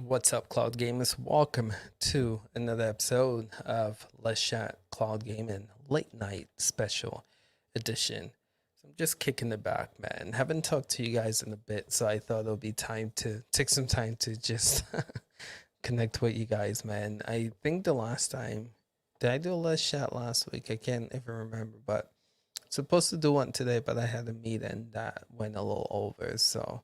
What's up, Cloud Gamers? Welcome to another episode of Let's Chat Cloud Gaming Late Night Special Edition. So I'm just kicking it back, man. Haven't talked to you guys in a bit, so I thought it'll be time to take some time to just connect with you guys, man. I think the last time, did I do a Let's Chat last week? I can't even remember, but supposed to do one today, but I had a meeting that went a little over, so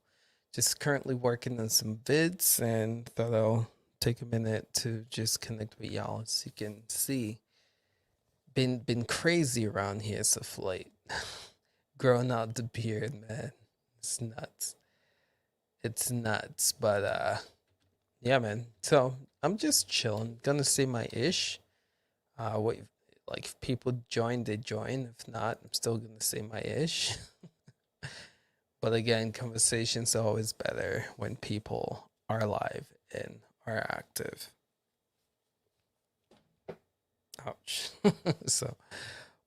just currently working on some vids and thought I'll take a minute to just connect with y'all so you can see. Been crazy around here so late. Growing out the beard, man. It's nuts. It's nuts. But yeah, man. So I'm just chilling. Gonna say my ish. Wait, like if people join, they join. If not, I'm still gonna say my ish. But again, conversations are always better when people are live and are active. Ouch. So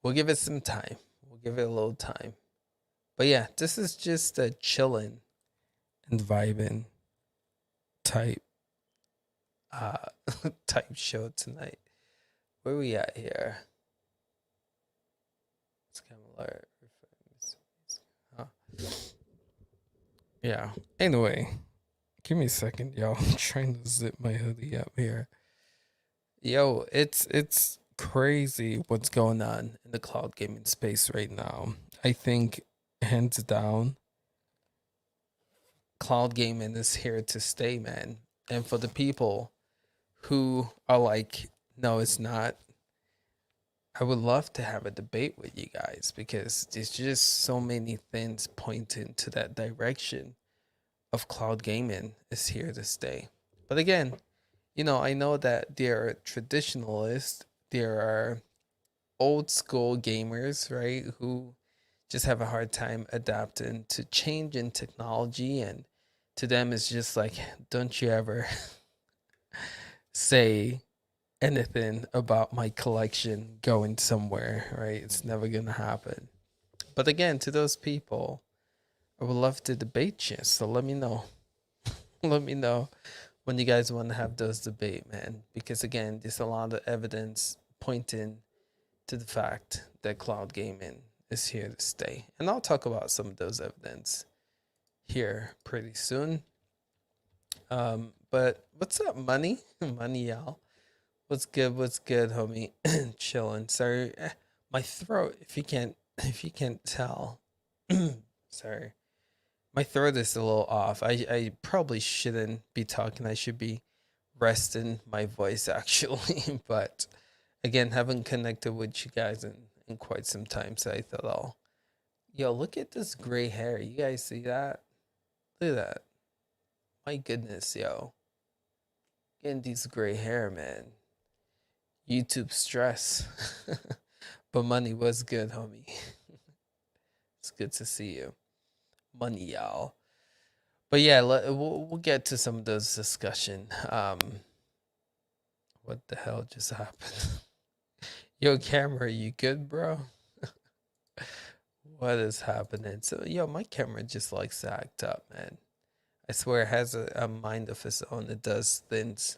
we'll give it some time. We'll give it a little time. But yeah, this is just a chilling and vibing type type show tonight. Where we at here? It's kind of like yeah. Anyway, give me a second, y'all. I'm trying to zip my hoodie up here. Yo, it's crazy what's going on in the cloud gaming space right now. I think hands down, cloud gaming is here to stay, man. And for the people who are like, no, it's not, I would love to have a debate with you guys because there's just so many things pointing to that direction of cloud gaming is here to stay. But again, I know that there are traditionalists, there are old school gamers, right, who just have a hard time adapting to change in technology. And to them, it's just like, don't you ever say anything about my collection going somewhere, right? It's never going to happen. But again, to those people, I would love to debate you. So let me know. Let me know when you guys want to have those debate, man. Because again, there's a lot of evidence pointing to the fact that cloud gaming is here to stay. And I'll talk about some of those evidence here pretty soon. But what's up, money? Money, y'all. What's good? What's good, homie? Chilling. Sorry, my throat. If you can't tell, sorry, my throat is a little off. I probably shouldn't be talking. I should be resting my voice actually. But again, haven't connected with you guys in quite some time, so I thought yo, look at this gray hair. You guys see that? Look at that. My goodness, yo. Getting these gray hair, man. YouTube stress. But money was good, homie. It's good to see you. Money, y'all. But yeah, we'll get to some of those discussion. What the hell just happened? Yo, camera, you good, bro? What is happening? So, yo, my camera just like sacked up, man. I swear it has a mind of its own. It does things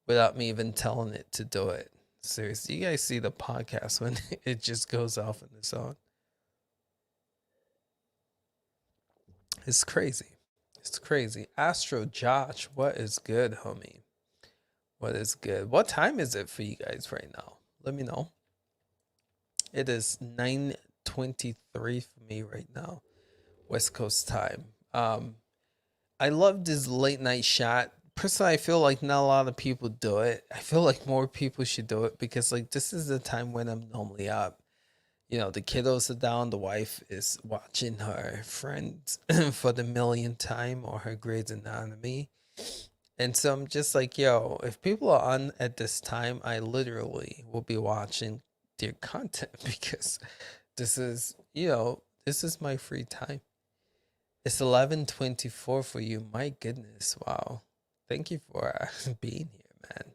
without me even telling it to do it. Seriously, you guys see the podcast when it just goes off on its own. It's crazy. It's crazy. Astro Josh, what is good, homie? What is good? What time is it for you guys right now? Let me know. It is 9:23 for me right now, West Coast time. I love this late night shot. Personally, I feel like not a lot of people do it. I feel like more people should do it because like this is the time when I'm normally up. The kiddos are down, the wife is watching her Friends for the millionth time or her Grey's Anatomy. And so I'm just like, yo, if people are on at this time, I literally will be watching their content because this is my free time. It's 11:24 for you. My goodness, wow. Thank you for being here, man.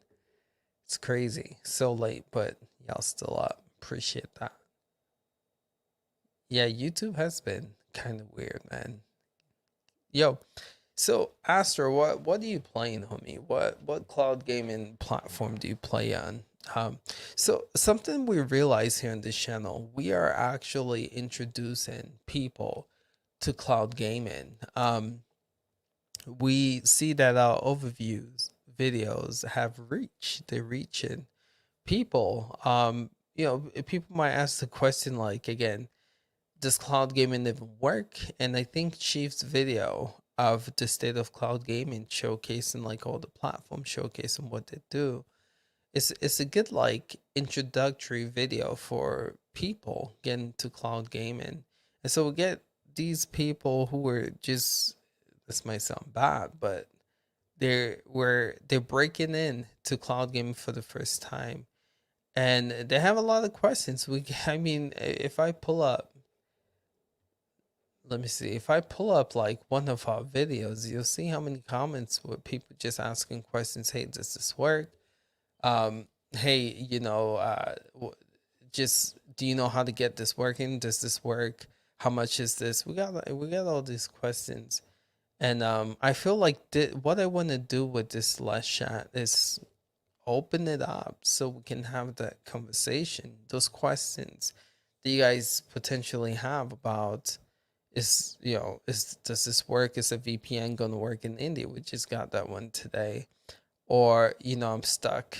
It's crazy. So late, but y'all still up. Appreciate that. Yeah, YouTube has been kind of weird, man. Yo, So, Astro, what are you playing, homie? What cloud gaming platform do you play on? Um, so something we realize here on this channel, we are actually introducing people to cloud gaming. We see that our overviews videos have reach. They're reaching people. People might ask the question like, again, does cloud gaming even work? And I think Chief's video of the state of cloud gaming showcasing like all the platforms, showcasing what they do, it's a good like introductory video for people getting to cloud gaming. And so we get these people who were just, this might sound bad, but they're breaking in to cloud gaming for the first time, and they have a lot of questions. I mean, if I pull up, let me see. If I pull up like one of our videos, you'll see how many comments with people just asking questions. Hey, does this work? Hey, just do you know how to get this working? Does this work? How much is this? We got all these questions, and I feel like what I want to do with this last chat is open it up so we can have that conversation, those questions that you guys potentially have about, is does this work? Is a VPN going to work in India? We just got that one today. Or, I'm stuck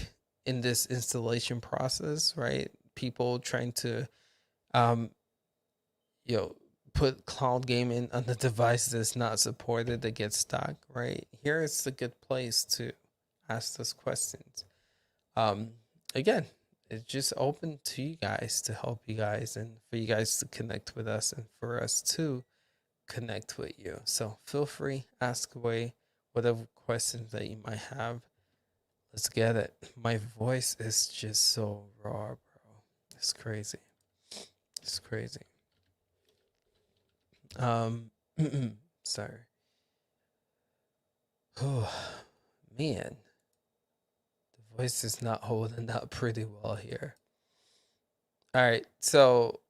in this installation process, right? People trying to um, you know, put cloud gaming on the device that's not supported that gets stuck, right? Here is a good place to ask those questions. Um, Again, it's just open to you guys to help you guys and for you guys to connect with us and for us to connect with you. So feel free, ask away whatever questions that you might have. Let's get it. My voice is just so raw, bro. It's crazy. It's crazy. Um, sorry. Oh, man, the voice is not holding up pretty well here. All right, so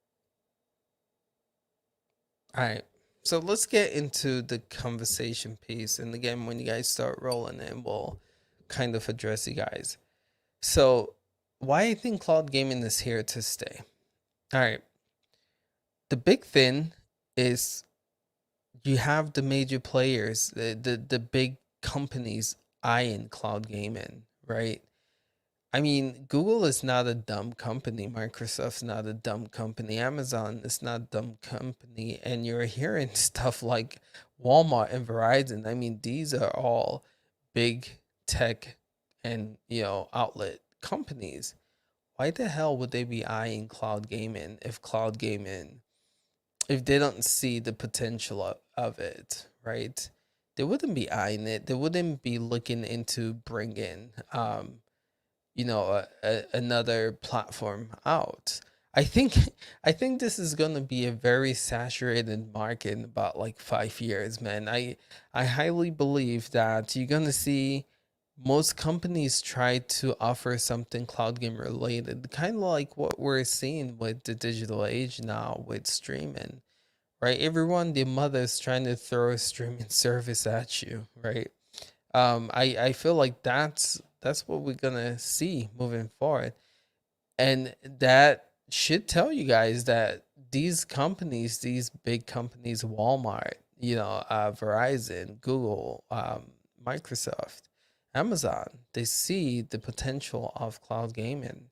all right. So let's get into the conversation piece. And again, when you guys start rolling in, we'll kind of address you guys. So, why I think cloud gaming is here to stay. All right. The big thing is you have the major players, the big companies eyeing cloud gaming, right? I mean, Google is not a dumb company. Microsoft's not a dumb company. Amazon is not a dumb company. And you're hearing stuff like Walmart and Verizon. I mean, these are all big tech and, outlet companies. Why the hell would they be eyeing cloud gaming if they don't see the potential of it, right? They wouldn't be eyeing it. They wouldn't be looking into bringing another platform out. I think I think this is going to be a very saturated market in about like 5 years, man. I highly believe that you're going to see most companies try to offer something cloud game related, kind of like what we're seeing with the digital age now with streaming, right? Everyone, the mother's trying to throw a streaming service at you, right? I feel like that's what we're gonna see moving forward, and that should tell you guys that these companies, these big companies, Walmart, Verizon, Google, Microsoft, Amazon, they see the potential of cloud gaming,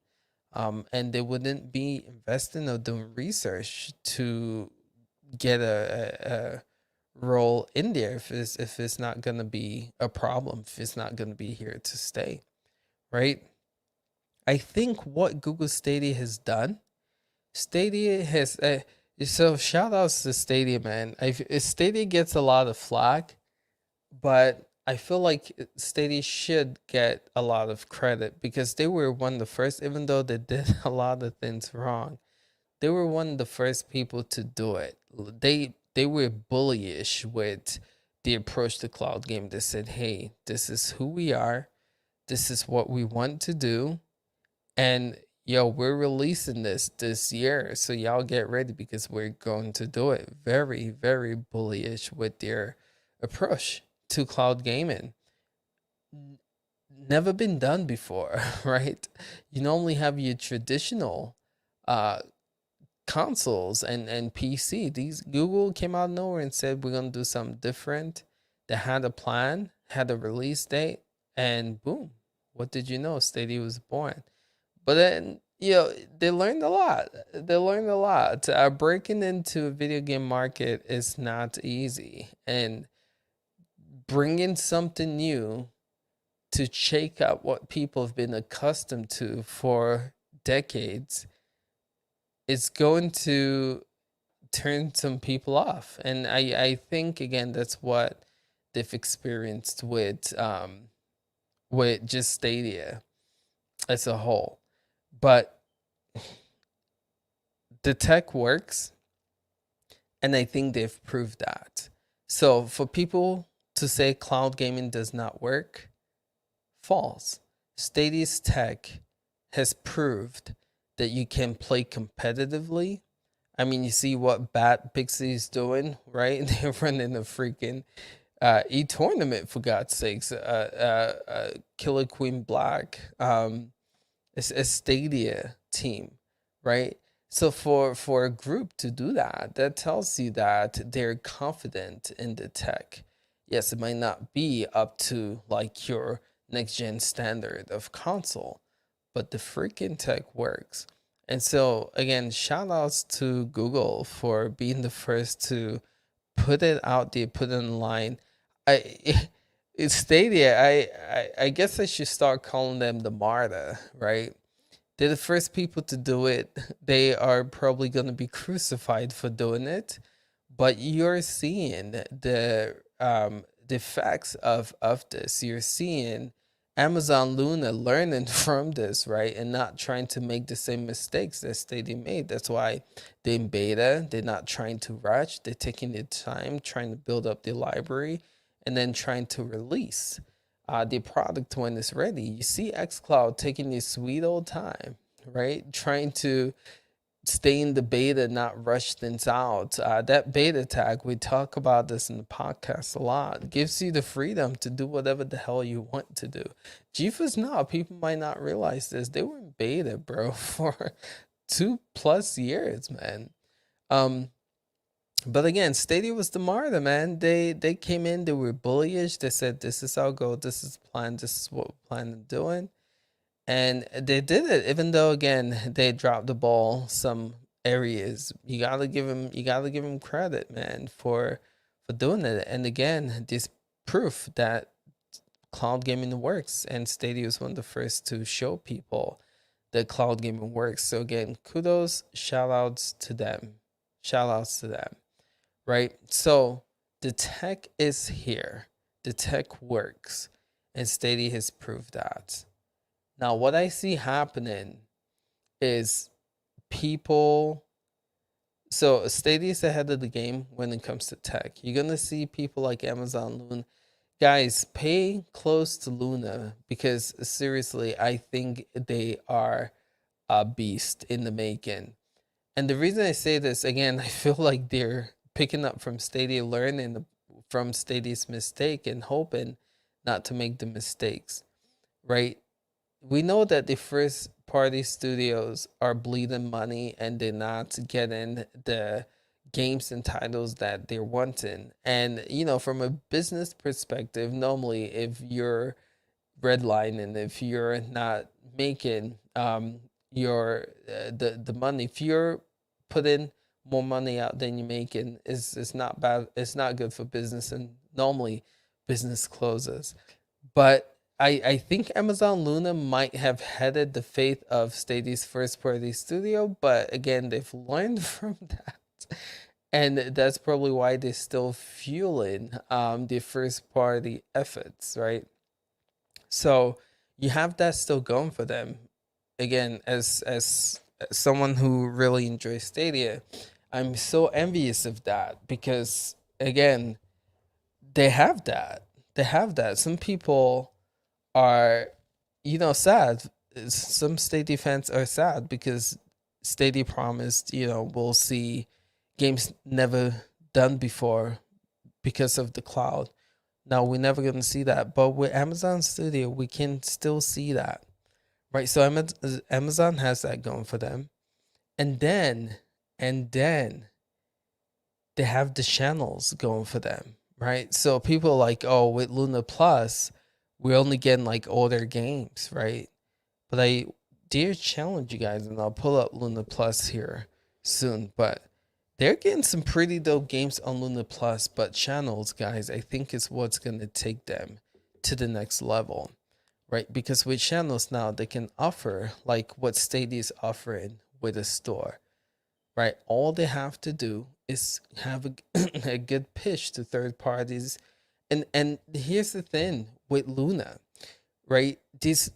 and they wouldn't be investing or doing research to get a role in there if it's not gonna be a problem, if it's not gonna be here to stay, right? I think what Google Stadia has done, Stadia has so shout outs to Stadia, man. Stadia gets a lot of flack, but I feel like Stadia should get a lot of credit because they were one of the first, even though they did a lot of things wrong, they were one of the first people to do it. They were bullyish with the approach to cloud game. They said, "Hey, this is who we are. This is what we want to do, and we're releasing this year, so y'all get ready because we're going to do it." Very, very bullyish with their approach to cloud gaming. Never been done before, right? You normally have your traditional uh, consoles and PC. These Google came out of nowhere and said we're gonna do something different. They had a plan, had a release date, and boom, what did you know? Stadia was born. But then they learned a lot. They learned a lot. Breaking into a video game market is not easy, and bringing something new to shake up what people have been accustomed to for decades is going to turn some people off. And I think again that's what they've experienced with just Stadia as a whole. But the tech works, and I think they've proved that. So for people to say cloud gaming does not work, false. Stadia's tech has proved that you can play competitively. I mean, you see what Bat Pixie's doing, right? They're running a freaking e-tournament, for God's sakes. Killer Queen Black, it's a Stadia team, right? So for a group to do that, that tells you that they're confident in the tech. Yes, it might not be up to like your next gen standard of console, but the freaking tech works. And so again, shout outs to Google for being the first to put it out there, put it online. I it's Stadia. I guess I should start calling them the MARTA, right? They're the first people to do it. They are probably going to be crucified for doing it, but you're seeing the effects of this. You're seeing Amazon Luna learning from this, right, and not trying to make the same mistakes that Stadia made. That's why they're in beta. They're not trying to rush. They're taking their time, trying to build up their library, and then trying to release the product when it's ready. You see xCloud taking this sweet old time, right, trying to stay in the beta, not rush things out. That beta tag, we talk about this in the podcast a lot, gives you the freedom to do whatever the hell you want to do. GeForce Now, people might not realize this. They were in beta, bro, for 2+ years, man. But again, Stadia was the martyr, man. They came in, they were bullish. They said, this is our goal, this is the plan, this is what we're planning on doing. And they did it, even though again they dropped the ball some areas. You gotta give them credit, man, for doing it. And again, this proof that cloud gaming works, and Stadia was one of the first to show people that cloud gaming works. So again, kudos, shout outs to them. Shout outs to them. Right? So the tech is here. The tech works. And Stadia has proved that. Now, what I see happening is people. So Stadia is ahead of the game when it comes to tech. You're going to see people like Amazon Luna. Guys, pay close to Luna because seriously, I think they are a beast in the making. And the reason I say this, again, I feel like they're picking up from Stadia, learning from Stadia's mistake and hoping not to make the mistakes, right? We know that the first party studios are bleeding money and they're not getting the games and titles that they're wanting. And from a business perspective, normally if you're redlining, if you're not making your the money, if you're putting more money out than you're making, is not bad. It's not good for business, and normally business closes. But I think Amazon Luna might have headed the fate of Stadia's first party studio, but again, they've learned from that. And that's probably why they're still fueling the first party efforts, right? So you have that still going for them. Again, as someone who really enjoys Stadia, I'm so envious of that because again, they have that. They have that. Some people are, sad. Some Stadia fans are sad because Stadia promised, we'll see games never done before because of the cloud. Now we're never gonna see that, but with Amazon Studio, we can still see that, right? So Amazon has that going for them, and then they have the channels going for them, right? So people are like, oh, with Luna Plus, we're only getting like older games, right? But I dare challenge you guys, and I'll pull up Luna Plus here soon. But they're getting some pretty dope games on Luna Plus. But channels, guys, I think is what's gonna take them to the next level, right? Because with channels now, they can offer like what Stadia is offering with a store, right? All they have to do is have a, a good pitch to third parties. And here's the thing with Luna, right? There's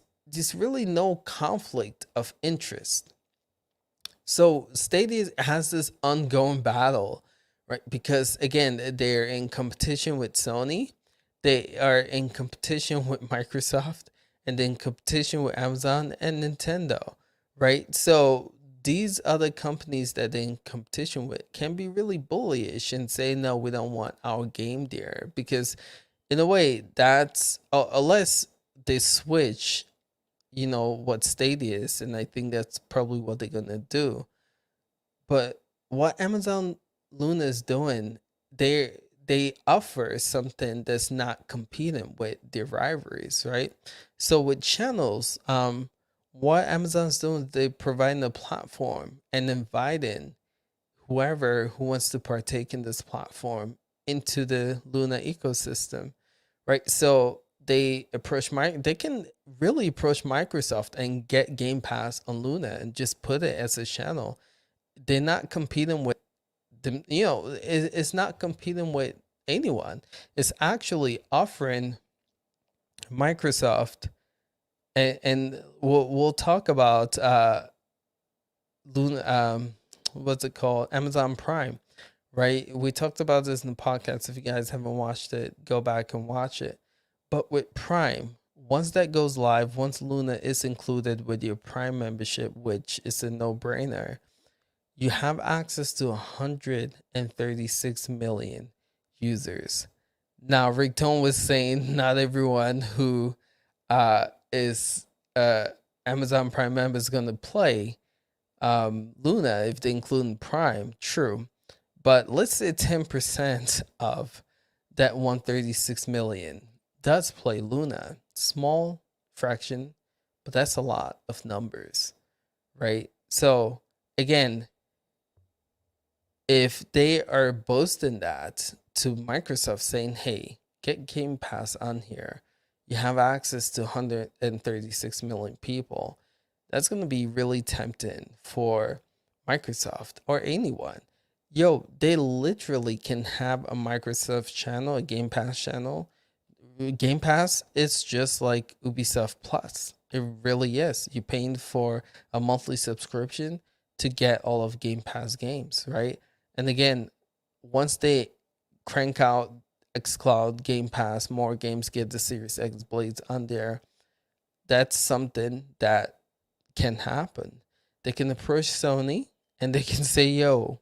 really no conflict of interest. So Stadia has this ongoing battle, right? Because again, they're in competition with Sony, they are in competition with Microsoft, and then competition with Amazon and Nintendo, right? So these other companies that they're in competition with can be really bullish and say, no, we don't want our game there. Because in a way, that's unless they switch, what Stadia is, and I think that's probably what they're gonna do. But what Amazon Luna is doing, they offer something that's not competing with their rivalries, right? So with channels, what Amazon's doing, they providing a platform and inviting whoever who wants to partake in this platform into the Luna ecosystem, right? So they can really approach Microsoft and get Game Pass on Luna and just put it as a channel. They're not competing with them, it's not competing with anyone. It's actually offering Microsoft, and we'll talk about Luna, what's it called, Amazon Prime, right? We talked about this in the podcast. If you guys haven't watched it, go back and watch it. But with Prime, once that goes live, once Luna is included with your Prime membership, which is a no-brainer, you have access to 136 million users. Now, Rick Tone was saying not everyone who is Amazon Prime member is going to play Luna if they include Prime. True. But let's say 10% of that 136 million does play Luna. Small fraction, but that's a lot of numbers, right? So, again, if they are boasting that to Microsoft, saying, hey, get Game Pass on here, you have access to 136 million people, that's going to be really tempting for Microsoft or anyone. Yo, they literally can have a Microsoft channel, a Game Pass channel. Game Pass is just like Ubisoft Plus. It really is. You're paying for a monthly subscription to get all of Game Pass games, right? And again, once they crank out xCloud, Game Pass, more games get the Series X blades on there. That's something that can happen. They can approach Sony and they can say, yo,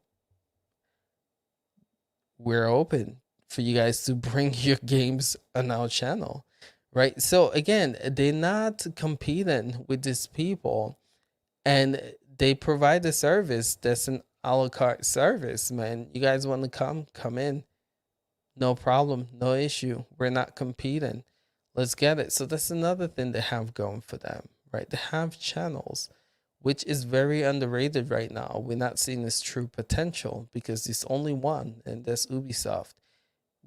we're open for you guys to bring your games on our channel, right? So again, they're not competing with these people, and they provide a service that's an a la carte service, man. You guys want to come in, no problem, no issue. We're not competing. Let's get it. So that's another thing they have going for them, right? They have channels, which is very underrated right now. We're not seeing its true potential because there's only one, and that's Ubisoft.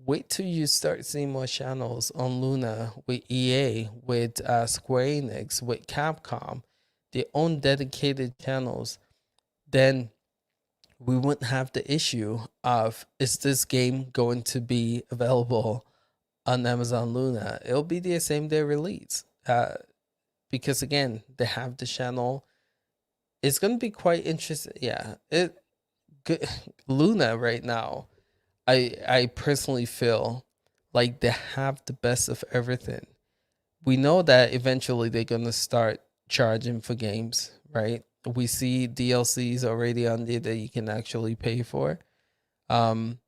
Wait till you start seeing more channels on Luna with EA, with Square Enix, with Capcom, their own dedicated channels. Then we wouldn't have the issue of, is this game going to be available on Amazon Luna? It'll be the same day release. Because again, they have the channel. It's going to be quite interesting. Yeah, good. Luna right now, I personally feel like they have the best of everything. We know that eventually they're gonna start charging for games, right? We see DLCs already on there that you can actually pay for. Um,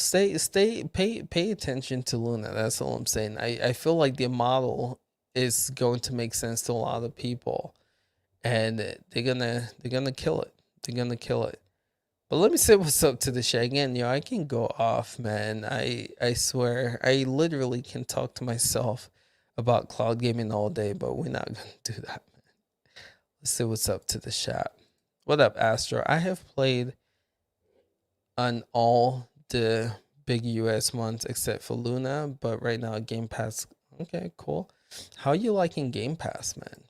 pay attention to Luna. That's all I'm saying. I feel like the model is going to make sense to a lot of people, and they're gonna kill it. They're gonna kill it. But let me say what's up to the chat again. I can go off, man. I swear, I literally can talk to myself about cloud gaming all day, but we're not gonna do that. Let's see what's up to the chat. What up, Astro? I have played on all the big US ones except for Luna, but right now Game Pass. Okay, cool. How you liking Game Pass, man?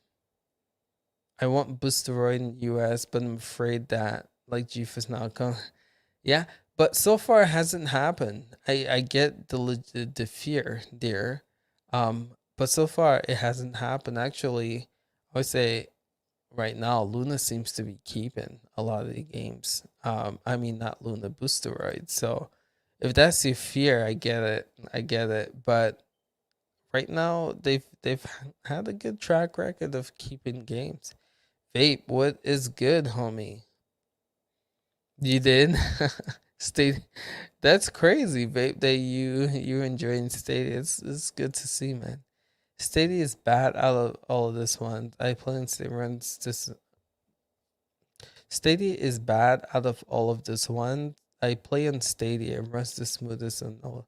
I want Boosteroid in US, but I'm afraid that like GeForce Now come. Yeah, but so far it hasn't happened. I get the fear there, but so far it hasn't happened. Actually, I would say right now Luna seems to be keeping a lot of the games. I mean not Luna, Boosteroid. So if that's your fear, I get it. I get it. But right now they've had a good track record of keeping games. Vape, what is good, homie? You did? State that's crazy, Vape, that you enjoying Stadia. It's good to see, man. Stadia is bad out of all of this one. I play on Stadia runs this. Stadia is bad out of all of this one. I play on Stadia and runs the smoothest and all.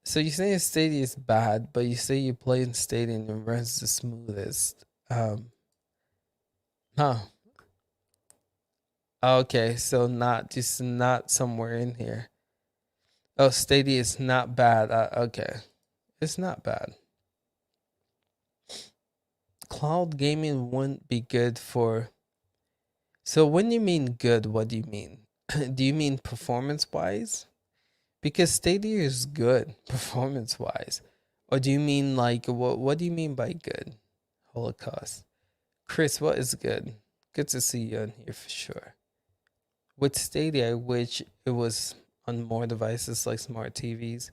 So you say Stadia is bad, but you say you play in Stadia and it runs the smoothest. Huh. Okay, so not just not somewhere in here. Oh, Stadia is not bad. Okay, it's not bad. Cloud gaming wouldn't be good for. So when you mean good, what do you mean? Do you mean performance wise? Because Stadia is good performance wise, or do you mean like what? What do you mean by good? Holocaust, Chris, what is good? Good to see you on here for sure. With Stadia, I wish it was on more devices like smart TVs.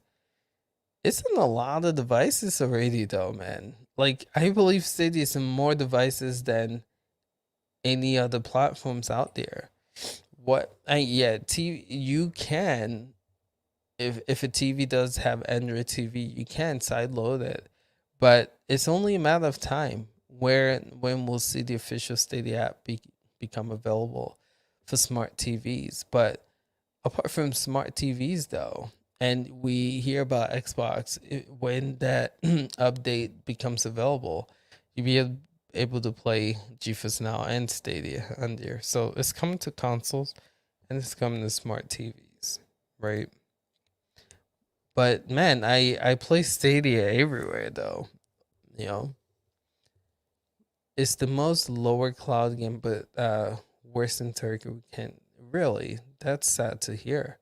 It's on a lot of devices already, though, man. Like I believe Stadia is on more devices than any other platforms out there. What? Yeah, TV. You can, if a TV does have Android TV, you can sideload it, but it's only a matter of time where when we'll see the official Stadia app become available for smart TVs. But apart from smart TVs, though, and we hear about Xbox when that update becomes available, you'll be able to play GeForce Now and Stadia on there. So it's coming to consoles and it's coming to smart TVs, right? But man, I play Stadia everywhere though. You know, it's the most lower cloud game, but worse than Turkey. We can really. That's sad to hear.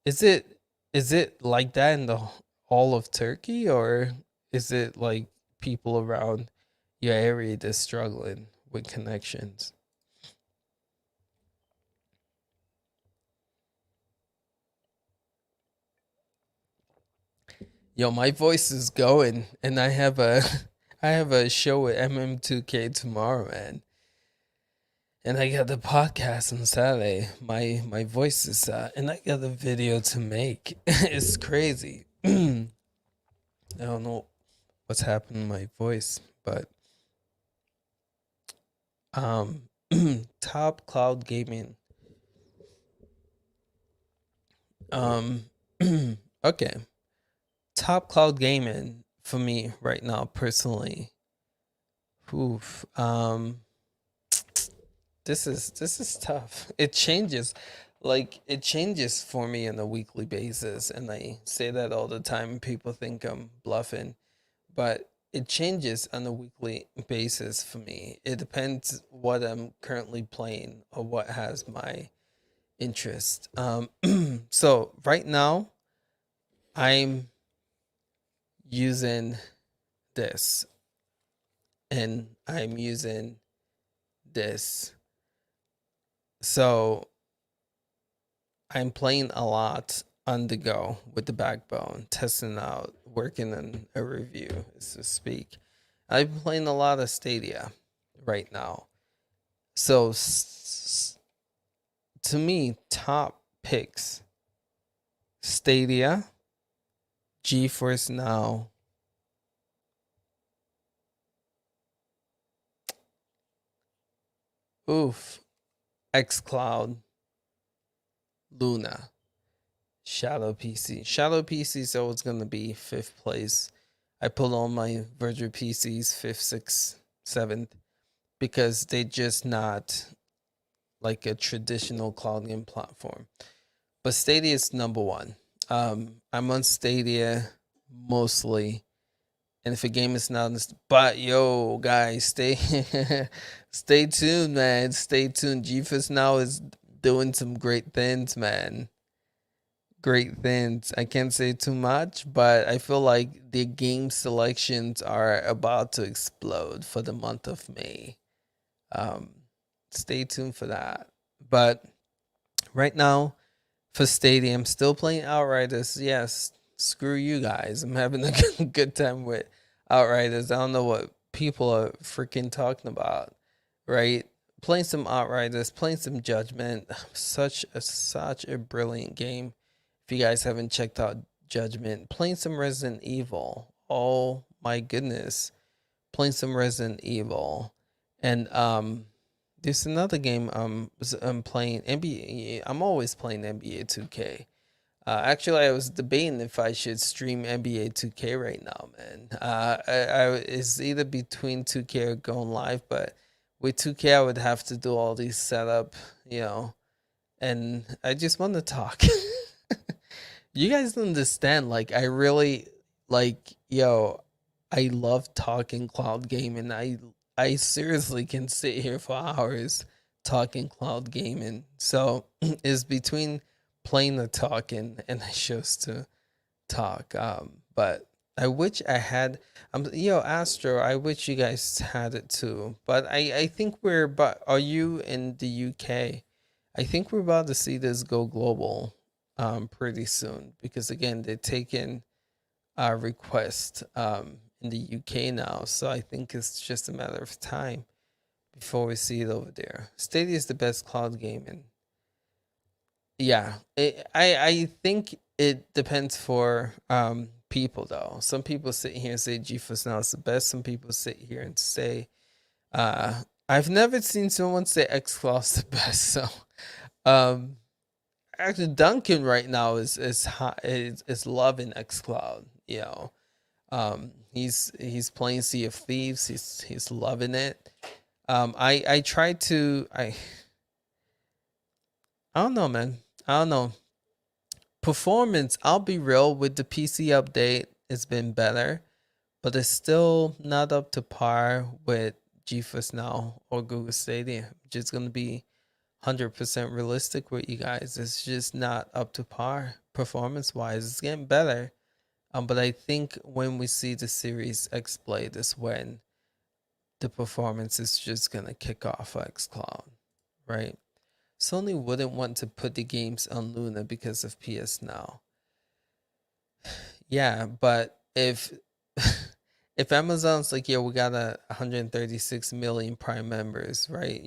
Is it like that in the all of Turkey, or is it like people around your area that's struggling with connections? Yo, my voice is going, and I have a I have a show with MM2K tomorrow, man. And I got the podcast on Saturday. My voice is and I got a video to make. It's crazy. I don't know what's happened to my voice, but um top cloud gaming. Um okay. Top cloud gaming for me right now personally. Oof. This is tough. It changes. Like it changes for me on a weekly basis, and I say that all the time. People think I'm bluffing, but it changes on a weekly basis for me. It depends what I'm currently playing or what has my interest. So right now I'm using this, and I'm using this. So I'm playing a lot on the go with the backbone, testing out, working on a review, so to speak. I'm playing a lot of Stadia right now. So to me, top picks Stadia, GeForce Now, oof, xCloud, Luna, Shadow PC. Shadow PC is always gonna be fifth place. I put on my virtual PCs fifth, sixth, seventh because they just not like a traditional cloud game platform. But Stadia is number one. I'm on Stadia mostly, and if a game is not, but yo, guys, stay stay tuned, man. Stay tuned. GeForce Now is doing some great things, man. Great things. I can't say too much, but I feel like the game selections are about to explode for the month of May. Um, Stay tuned for that. But right now, for Stadium, still playing Outriders. Yes, screw you guys. I'm having a good time with Outriders. I don't know what people are freaking talking about, right? Playing some Outriders, playing some Judgment. Such a brilliant game. If you guys haven't checked out Judgment, playing some Resident Evil. Oh my goodness, playing some Resident Evil, and there's another game I'm playing NBA. I'm always playing NBA 2K. Actually, I was debating if I should stream NBA 2K right now, man. It's either between 2K or going live, but with 2K I would have to do all these setup, and I just want to talk. You guys don't understand. Like, I really like, I love talking cloud gaming. I seriously can sit here for hours talking cloud gaming. So it's between playing the talking and I chose to talk. But I wish I had Astro, I wish you guys had it too. But I think but are you in the UK? I think we're about to see this go global pretty soon because again they're taking request in the UK now. So I think it's just a matter of time before we see it over there. Stadia is the best cloud game, and yeah, I think it depends for people though. Some people sit here and say GeForce Now is the best. Some people sit here and say I've never seen someone say xCloud is the best. So um actually Duncan right now is loving xCloud. He's playing Sea of Thieves. He's loving it. I tried to I don't know, man. I don't know. Performance, I'll be real, with the PC update, it's been better, but it's still not up to par with GeForce Now or Google Stadia. Just gonna be 100% realistic with you guys. It's just not up to par performance wise. It's getting better. But I think when we see the Series X Blade is when the performance is just gonna kick off xCloud, right? Sony wouldn't want to put the games on Luna because of PS Now. Yeah, but if if Amazon's like, yeah, we got 136 million Prime members, right?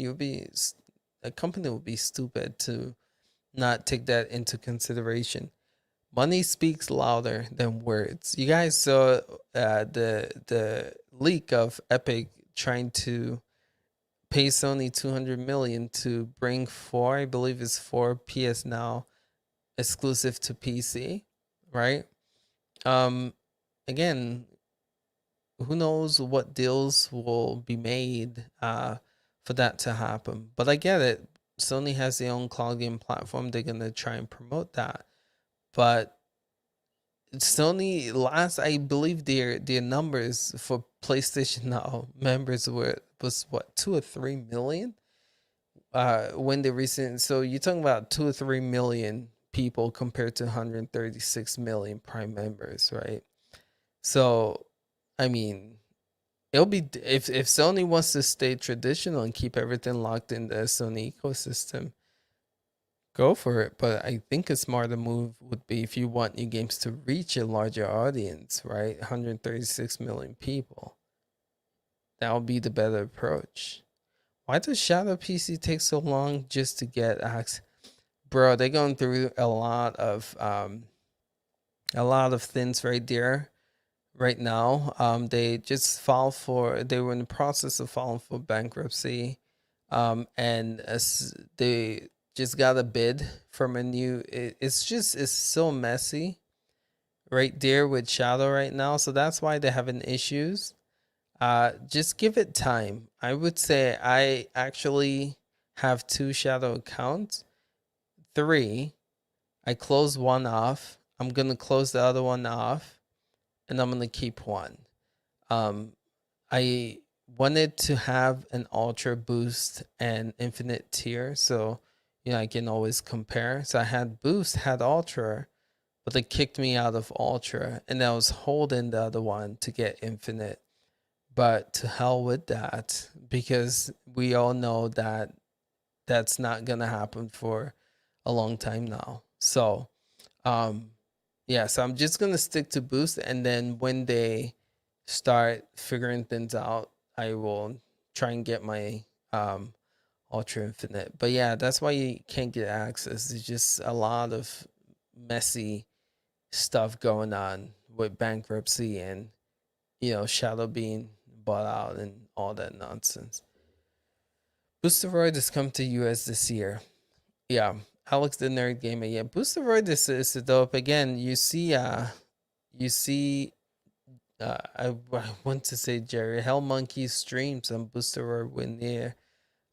A company would be stupid to not take that into consideration. Money speaks louder than words. You guys saw the leak of Epic trying to pay Sony 200 million to bring four, I believe it's four PS Now exclusive to PC, right? Again, who knows what deals will be made for that to happen. But I get it. Sony has their own cloud game platform. They're gonna try and promote that. But Sony last, I believe their numbers for PlayStation Now members was what, 2 or 3 million when the recent, so you're talking about 2 or 3 million people compared to 136 million Prime members, right? So I mean, it'll be, if Sony wants to stay traditional and keep everything locked in the Sony ecosystem, go for it. But I think a smarter move would be, if you want your games to reach a larger audience, right? 136 million people. That would be the better approach. Why does Shadow PC take so long just to get access? Bro, they're going through a lot of A lot of things right there right now. They just they were in the process of filing for bankruptcy. And as they just got a bid from a new, it's so messy right there with Shadow right now. So that's why they're having issues. Just give it time. I would say I actually have two Shadow accounts, three. I closed one off. I'm gonna close the other one off, and I'm gonna keep one. Um, I wanted to have an ultra boost and infinite tier, so I can always compare. So I had boost, had ultra, but they kicked me out of ultra, and I was holding the other one to get infinite. But to hell with that, because we all know that that's not gonna happen for a long time now. So um yeah, so I'm just gonna stick to boost, and then when they start figuring things out, I will try and get my ultra infinite. But yeah, that's why you can't get access. There's just a lot of messy stuff going on with bankruptcy and Shadow being bought out and all that nonsense. Boosteroid has come to US this year. Yeah, Alex the Nerd Gamer. Yeah, Boosteroid is dope. Again, you see I want to say Jerry Hell Monkey streams on Boosteroid when near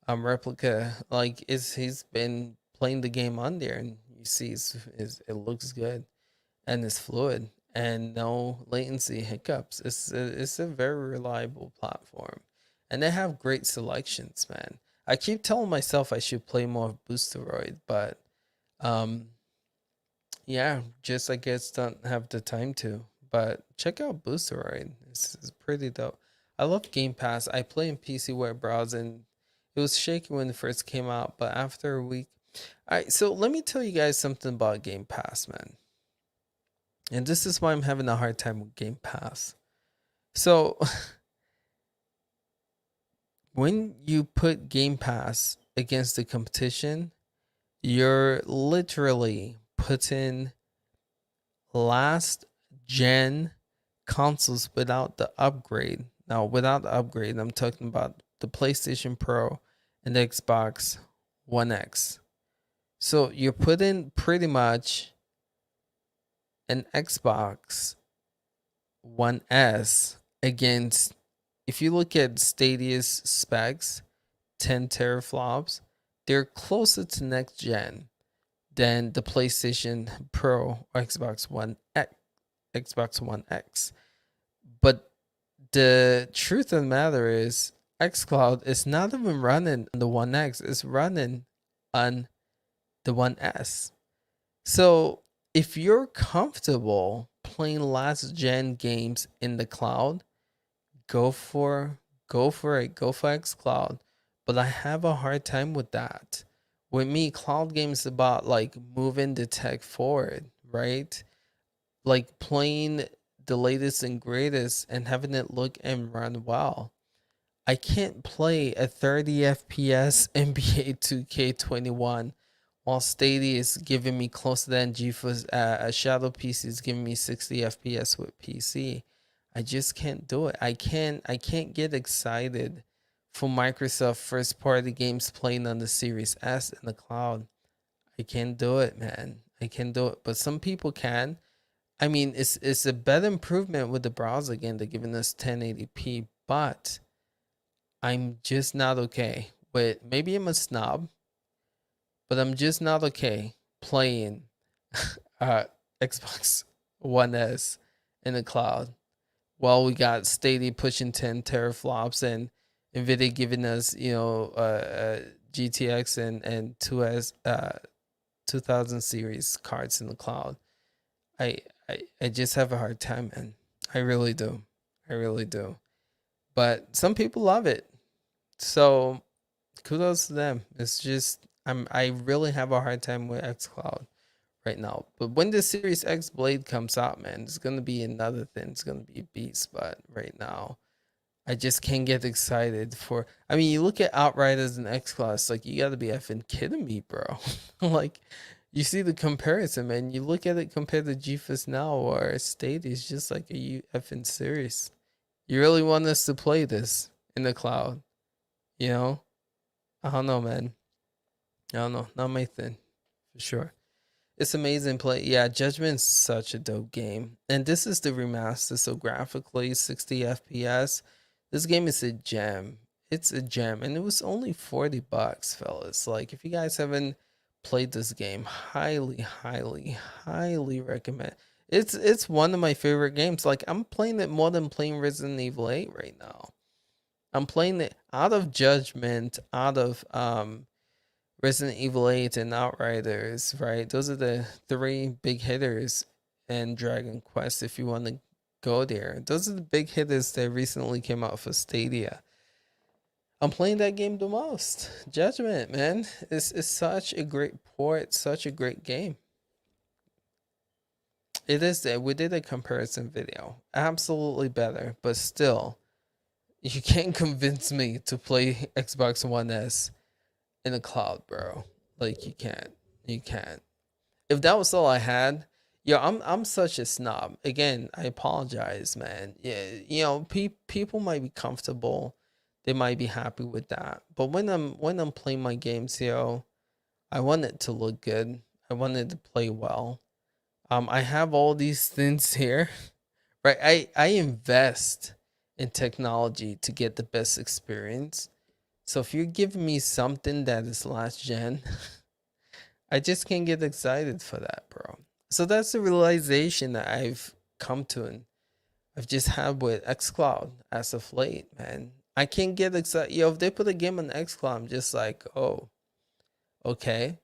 replica. Like is he's been playing the game on there, and you see it looks good and it's fluid and no latency hiccups. It's a very reliable platform, and they have great selections, man. I keep telling myself I should play more of Boosteroid, but um, yeah, just I guess don't have the time to. But check out Boosteroid. It's pretty dope. I love Game Pass. I play in PC web browsing. It was shaky when it first came out, but after a week. All right, so let me tell you guys something about Game Pass, man. And this is why I'm having a hard time with Game Pass. So when you put Game Pass against the competition, you're literally putting last gen consoles without the upgrade. Now, without the upgrade, I'm talking about the PlayStation Pro and the Xbox One X. So you're putting pretty much an Xbox One S against, if you look at Stadia's specs, 10 teraflops, they're closer to next gen than the PlayStation Pro or Xbox One X. But the truth of the matter is, xCloud is not even running on the One X, it's running on the One S. So if you're comfortable playing last gen games in the cloud, go for it. Go for xCloud. But I have a hard time with that. With me, cloud games about like moving the tech forward, right? Like playing the latest and greatest and having it look and run well. I can't play a 30 FPS NBA 2K21 while Stadia is giving me close to that, and GeForce Shadow PC is giving me 60 FPS with PC. I just can't do it. I can't get excited for Microsoft first party games playing on the Series S in the cloud. I can't do it, man. I can't do it. But some people can. I mean, it's a better improvement with the browser again. They're giving us 1080p, but I'm just not okay with, maybe I'm a snob, but I'm just not okay playing uh Xbox One S in the cloud while we got Stadia pushing 10 teraflops and Nvidia giving us, GTX and 2000 series cards in the cloud. I, I just have a hard time, man. I really do. I really do. But some people love it. So kudos to them. It's just I really have a hard time with xCloud right now. But when the Series X Blade comes out, man, it's gonna be another thing. It's gonna be a beast. But right now, I just can't get excited for. You look at Outriders and xCloud. It's like you gotta be effing kidding me, bro. Like, You see the comparison, man. You look at it compared to GeForce Now or Stadia. It's just like, are you effing serious? You really want us to play this in the cloud? You know? I don't know, man. I don't know. Not my thing, for sure. It's amazing play. Yeah, Judgment's such a dope game. And this is the remaster, so graphically 60 FPS. This game is a gem. It's a gem. And it was only 40 bucks, fellas. Like, if you guys haven't played this game, highly, highly, highly recommend. It's one of my favorite games. Like, I'm playing it more than playing Resident Evil 8 right now. I'm playing it out of Judgment, out of Resident Evil 8 and Outriders, right? Those are the three big hitters, and Dragon Quest, if you want to go there. Those are the big hitters that recently came out for Stadia. I'm playing that game the most. Judgment, man. It's such a great port, such a great game. It is that we did a comparison video. Absolutely better, but still, you can't convince me to play Xbox One S in the cloud, bro. Like, you can't. You can't. If that was all I had, yo, I'm such a snob. Again, I apologize, man. Yeah, you know, people might be comfortable. They might be happy with that. But when I'm playing my games, yo, I want it to look good. I want it to play well. I have all these things here. Right? I invest in technology to get the best experience. So if you're giving me something that is last gen, I just can't get excited for that, bro. So that's the realization that I've come to, and I've just had with xCloud as of late, man. I can't get excited. Yo, if they put a game on xCloud, I'm just like, oh, okay.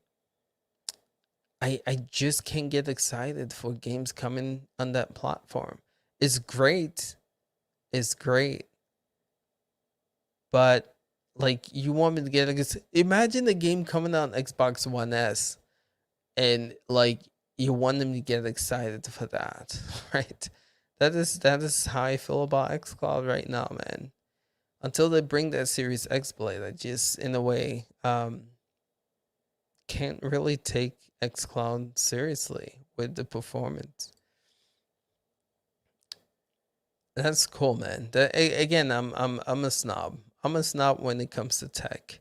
I just can't get excited for games coming on that platform. It's great. It's great. But like, you want me to get imagine the game coming out on Xbox One S, and like, you want them to get excited for that, right? That is how I feel about xCloud right now, man. Until they bring that Series X blade, I just, in a way, can't really take xCloud seriously with the performance. That's cool, man. That, again, I'm a snob. I'm a snob when it comes to tech.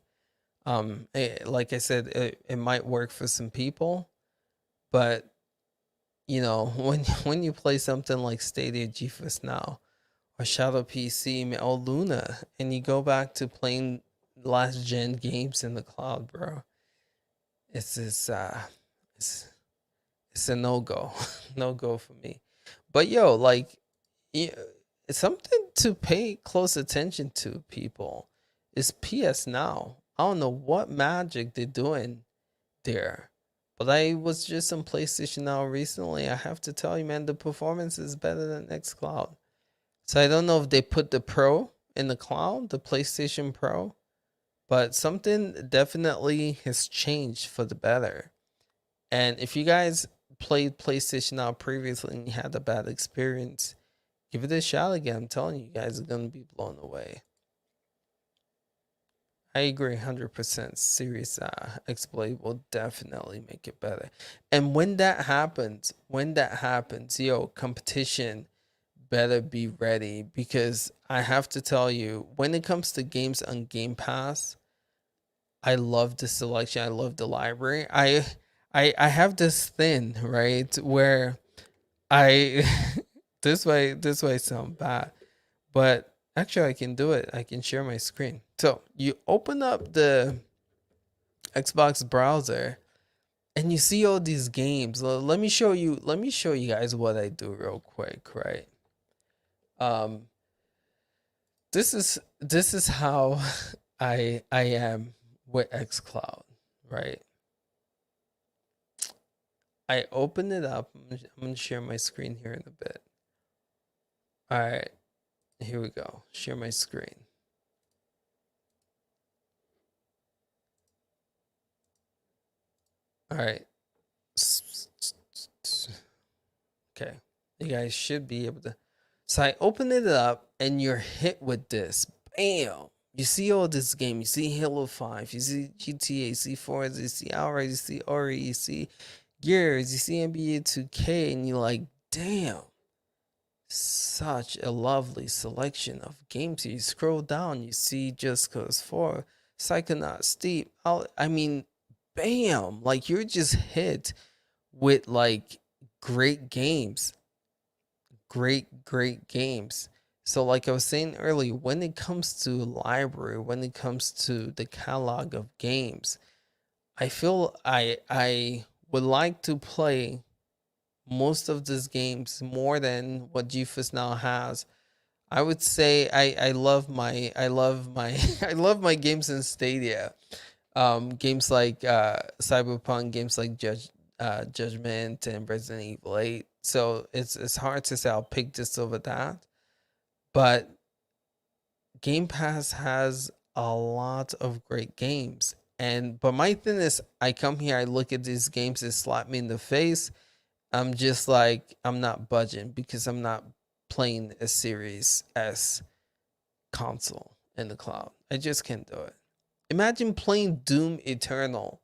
Like I said, it might work for some people, but you know, when you play something like Stadia, GeForce Now, or Shadow PC, or Luna, and you go back to playing last gen games in the cloud, bro, it's this it's a no go, no go for me. But yo, like, yeah, it's something to pay close attention to, people. Is PS Now. I don't know what magic they're doing there. But I was just on PlayStation Now recently. I have to tell you, man, the performance is better than xCloud. So I don't know if they put the Pro in the cloud, the PlayStation Pro, but something definitely has changed for the better. And if you guys played PlayStation Now previously and you had a bad experience, give it a shot again. I'm telling you, you guys are going to be blown away. I agree 100%. Series X-Blade will definitely make it better. And when that happens, yo, competition better be ready, because I have to tell you, when it comes to games on Game Pass, I love the selection. I love the library. I have this thing, right, where I this way sound bad, but actually I can do it. I can share my screen. So you open up the Xbox browser and you see all these games. Let me show you. Let me show you guys what I do real quick, right? Um, this is how I am with xCloud, right? I open it up. I'm gonna share my screen here in a bit. All right, here we go. Share my screen. All right. Okay. You guys should be able to. So I open it up and you're hit with this. Bam. You see all this game. You see Halo 5. You see GTA. You see Forza. You see Outright. You see Ori. You see Gears. You see NBA 2K. And you're like, damn, such a lovely selection of games. You scroll down. You see Just Cause 4, Psychonaut, Steep. I mean, bam. Like, you're just hit with, like, great games. Great games. So, like I was saying earlier, when it comes to library, when it comes to the catalog of games, I feel I would like to play most of these games more than what GeForce Now has. I would say I love my I love my games in Stadia. Games like Cyberpunk, games like Judgment and Resident Evil 8. So it's hard to say I'll pick this over that. But Game Pass has a lot of great games. And but my thing is I come here, I look at these games, it slap me in the face. I'm just like I'm not budging because I'm not playing a Series S console in the cloud. I just can't do it. Imagine playing Doom Eternal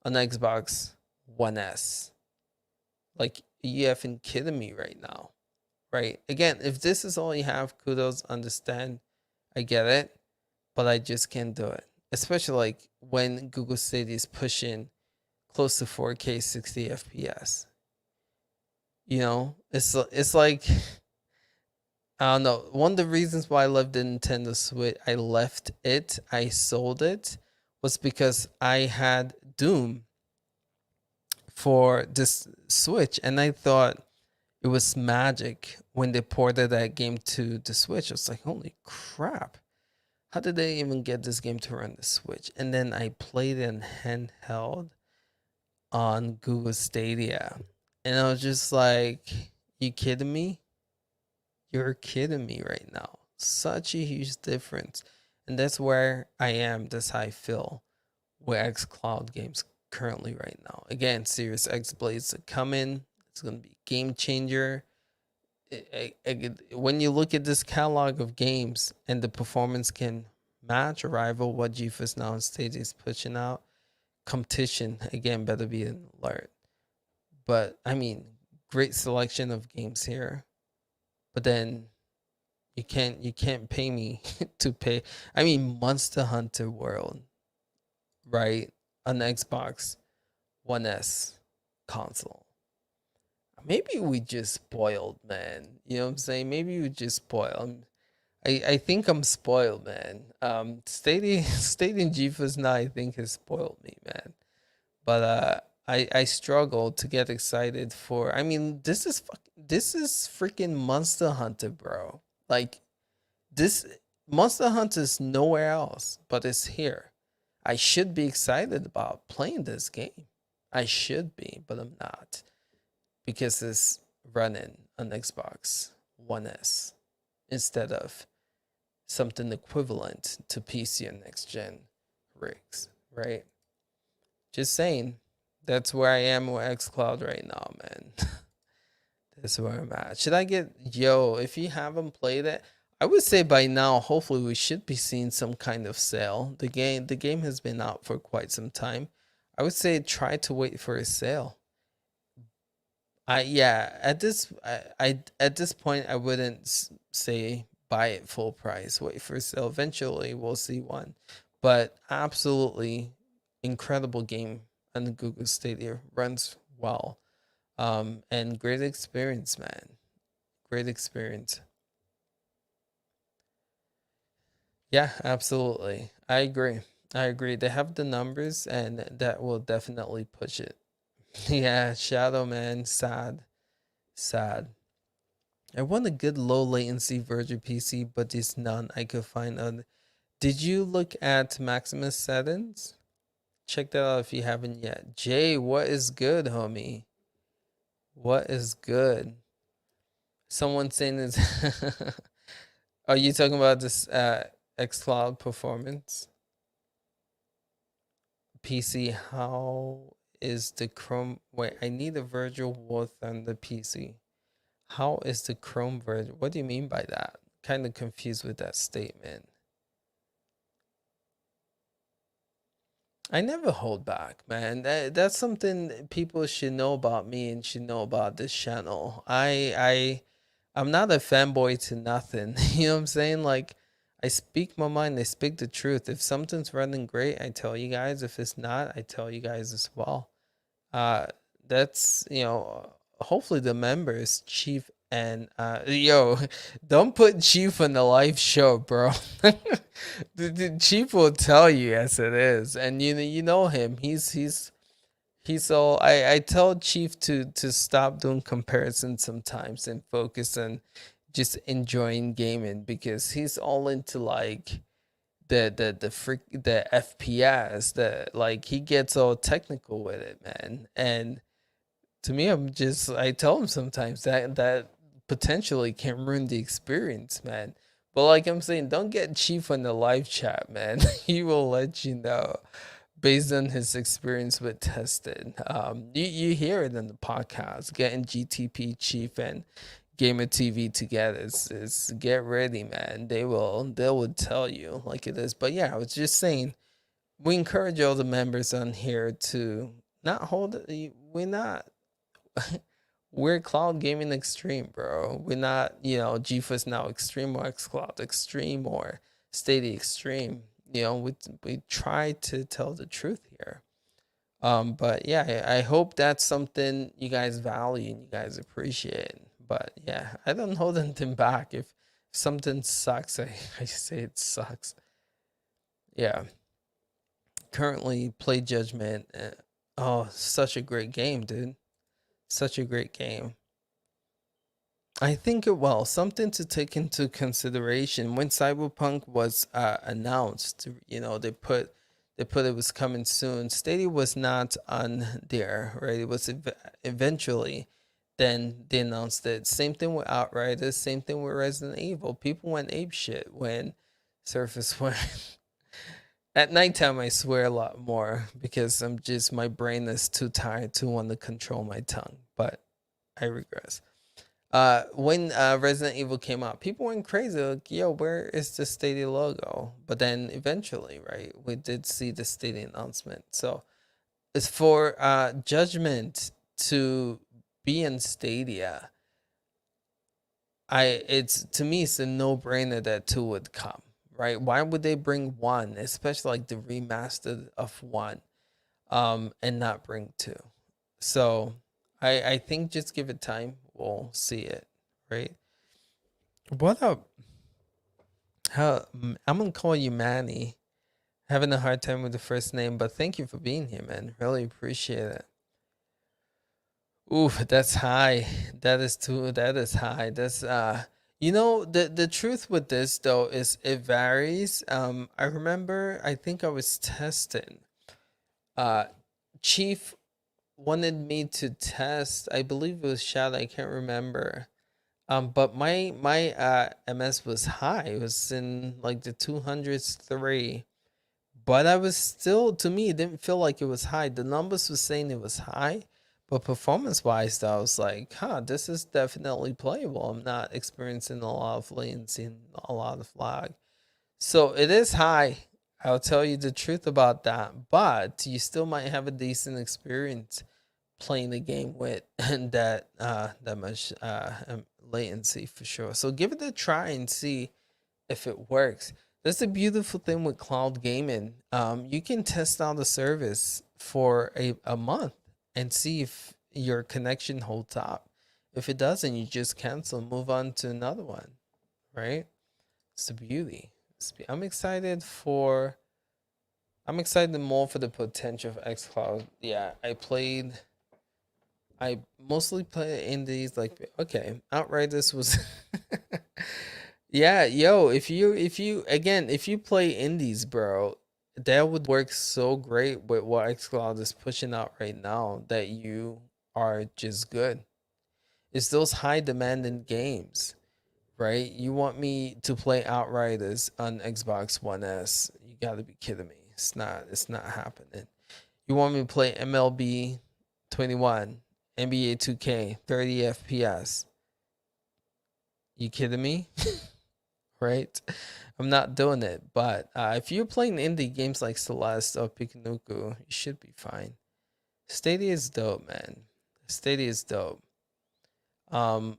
on Xbox One S. Like, are you effing kidding me right now? Right? Again, if this is all you have, kudos, understand. I get it, but I just can't do it. Especially like when Google Stadia is pushing close to 4K 60 FPS. You know, it's like I don't know. One of the reasons why I love the Nintendo Switch, I sold it, was because I had Doom for this Switch, and I thought it was magic when they ported that game to the Switch. I was like, holy crap. How did they even get this game to run the Switch? And then I played it in handheld on Google Stadia. And I was just like, you kidding me? You're kidding me right now. Such a huge difference. And that's where I am. That's how I feel with xCloud games currently right now. Again, Series X Blades are coming. It's going to be a game changer. When you look at this catalog of games and the performance can match or rival what GeForce Now and Stadia is pushing out, competition again better be an alert. But I mean, great selection of games here. But then you can't pay me to pay. I mean, Monster Hunter World, right? On Xbox One S console. Maybe we just spoiled, man. You know what I'm saying? Maybe we just spoiled. I think I'm spoiled, man. Stating GeForce Now, I think has spoiled me, man. But I struggle to get excited for. I mean, this is freaking Monster Hunter, bro. Like this Monster Hunter is nowhere else, but it's here. I should be excited about playing this game. I should be, but I'm not because it's running on Xbox One S instead of something equivalent to PC and next gen rigs, right? Just saying. That's where I am with xCloud right now, man. That's where I'm at. Should I get if you haven't played it, I would say by now, hopefully we should be seeing some kind of sale. The game has been out for quite some time. I would say try to wait for a sale. I at this point I wouldn't say buy it full price. Wait for a sale. Eventually we'll see one. But absolutely incredible game on the Google Stadia, runs well. And great experience, man. Great experience. Yeah, absolutely. I agree. I agree. They have the numbers and that will definitely push it. Yeah, Shadow Man, sad. Sad. I want a good low latency virtual PC, but there's none I could find on. Did you look at Maximus settings? Check that out if you haven't yet. Jay, what is good, homie? What is good? Someone saying is are you talking about this xCloud performance? PC, how is the Chrome wait, I need a virtual worth on the PC. How is the Chrome version? What do you mean by that? Kind of confused with that statement. I never hold back, man. That's something people should know about me and should know about this channel. I'm not a fanboy to nothing. You know what I'm saying? Like, I speak my mind, I speak the truth. If something's running great, I tell you guys. If it's not, I tell you guys as well. Uh, that's, hopefully the members, Chief and yo, don't put Chief on the live show, bro. The Chief will tell you as it is, and you know him. He's all. I tell Chief to stop doing comparisons sometimes and focus on just enjoying gaming because he's all into like the FPS, the like he gets all technical with it, man. And to me, I tell him sometimes that potentially can ruin the experience, man. But like I'm saying, don't get Chief on the live chat, man. He will let you know based on his experience with tested. You hear it in the podcast. Getting GTP Chief and Gamer TV together is get ready, man. They will tell you like it is. But yeah, I was just saying we encourage all the members on here to not hold it. We're not we're cloud gaming extreme, bro. We're not, GeForce Now extreme or xCloud extreme or Stadia extreme. We try to tell the truth here. But yeah, I hope that's something you guys value and you guys appreciate. But yeah, I don't hold anything back. If something sucks, I say it sucks. Yeah. Currently play Judgment. Oh, such a great game, dude. Such a great game. I think something to take into consideration when Cyberpunk was announced. They put it was coming soon. Stadia was not on there, right? It was eventually. Then they announced it. Same thing with Outriders. Same thing with Resident Evil. People went ape shit when Surface went. At nighttime, I swear a lot more because my brain is too tired to want to control my tongue. But I regress. When Resident Evil came out, people went crazy. Like, yo, where is the Stadia logo? But then eventually, right, we did see the Stadia announcement. So it's for Judgment to be in Stadia. It's to me, it's a no brainer that two would come, right? Why would they bring one, especially like the remastered of one, and not bring two? So I think just give it time. We'll see it, right? What up? I'm gonna call you Manny. Having a hard time with the first name, but thank you for being here, man. Really appreciate it. Ooh, that's high. That is high. That's the truth with this though is it varies. I remember I think I was testing. Uh Chief wanted me to test. I believe it was Shad, I can't remember. But my MS was high. It was in like the 200s 3. But I was still, to me, it didn't feel like it was high. The numbers was saying it was high, but performance wise, I was like, huh, this is definitely playable. I'm not experiencing a lot of latency and a lot of lag. So it is high. I'll tell you the truth about that. But you still might have a decent experience playing the game with that much latency for sure. So give it a try and see if it works. That's the beautiful thing with cloud gaming. You can test out the service for a month and see if your connection holds up. If it doesn't, you just cancel, move on to another one, right? It's the beauty. I'm excited more for the potential of xCloud. Yeah, I mostly play indies like okay, Outriders was yeah, yo, if you play indies, bro, that would work so great with what xCloud is pushing out right now that you are just good. It's those high demanding games, right? You want me to play Outriders on Xbox One S? You got to be kidding me. It's not happening. You want me to play MLB 21, NBA 2K, 30 FPS? You kidding me? Right? I'm not doing it. But if you're playing indie games like Celeste or Pikanuku, you should be fine. Stadia is dope, man. Stadia is dope. I'm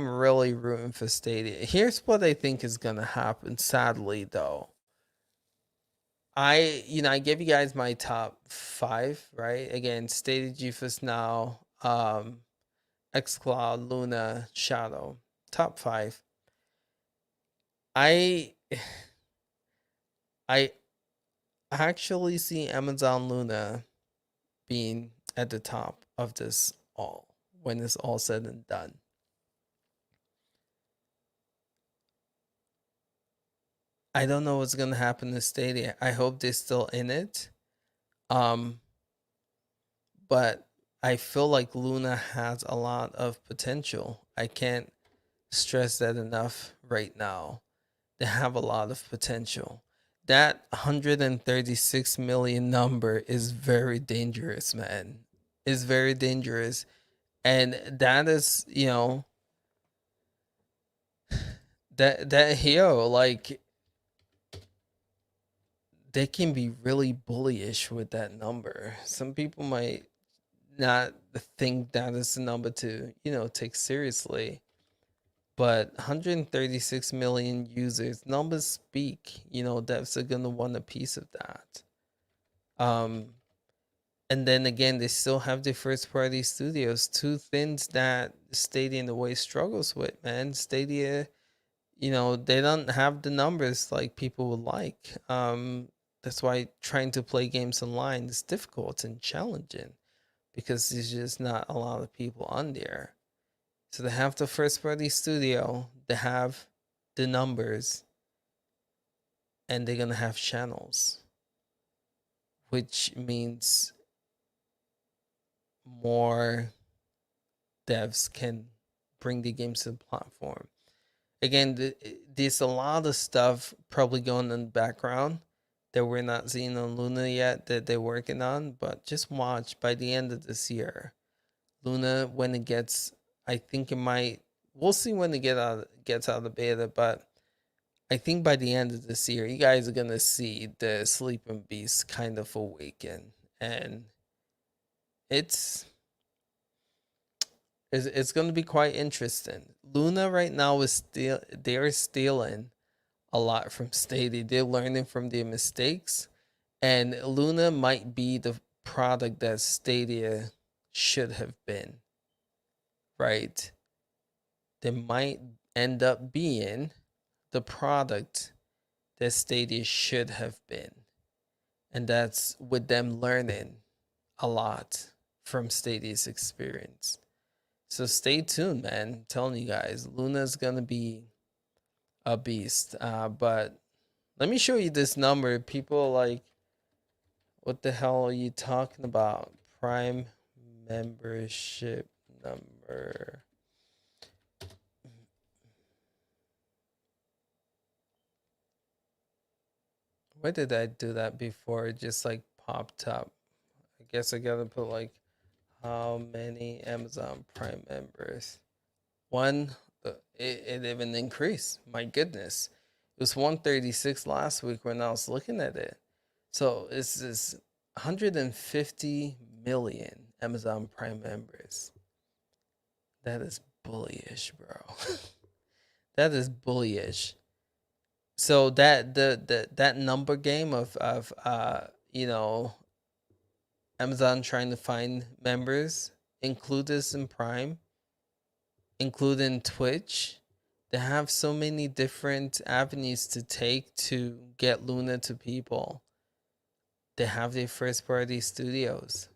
really rooting for Stadia. Here's what I think is gonna happen. Sadly, though, I gave you guys my top five, right? Again, Stadia, GeForce Now, XCloud, Luna, Shadow, top five. I I actually see Amazon Luna being at the top of this all when it's all said and done. I don't know what's gonna happen to Stadia. I hope they're still in it. Um, but I feel like Luna has a lot of potential. I can't stress that enough right now. They have a lot of potential. That 136 million number is very dangerous, man. Is very dangerous. And that is, like they can be really bullyish with that number. Some people might not think that is the number to, take seriously. But 136 million users, numbers speak. Devs are gonna want a piece of that. Um, and then again, they still have the first party studios. Two things that Stadia in a way struggles with, man. Stadia, they don't have the numbers like people would like. That's why trying to play games online is difficult and challenging because there's just not a lot of people on there. So they have the first party studio, they have the numbers, and they're gonna have channels, which means more devs can bring the games to the platform. Again, there's a lot of stuff probably going in the background that we're not seeing on Luna yet that they're working on, but just watch by the end of this year. Luna, when it gets, I think it might, we'll see when it gets out of the beta, but I think by the end of this year, you guys are gonna see the sleeping beast kind of awaken, and it's it's gonna be quite interesting. Luna right now is still they're stealing a lot from Stadia. They're learning from their mistakes, and Luna might be the product that Stadia should have been. Right? They might end up being the product that Stadia should have been. And that's with them learning a lot from Stadia's experience. So stay tuned, man. I'm telling you guys, Luna's gonna be a beast. But let me show you this number. People are like, what the hell are you talking about? Prime membership number. Where did I do that before? It just like popped up. I guess I gotta put like how many Amazon Prime members? One, it even increased. My goodness. It was 136 last week when I was looking at it. So it's this 150 million Amazon Prime members. That is bullyish, bro. That is bullyish. So that number game of Amazon trying to find members, include this in Prime, including Twitch. They have so many different avenues to take to get Luna to people. They have their first party studios.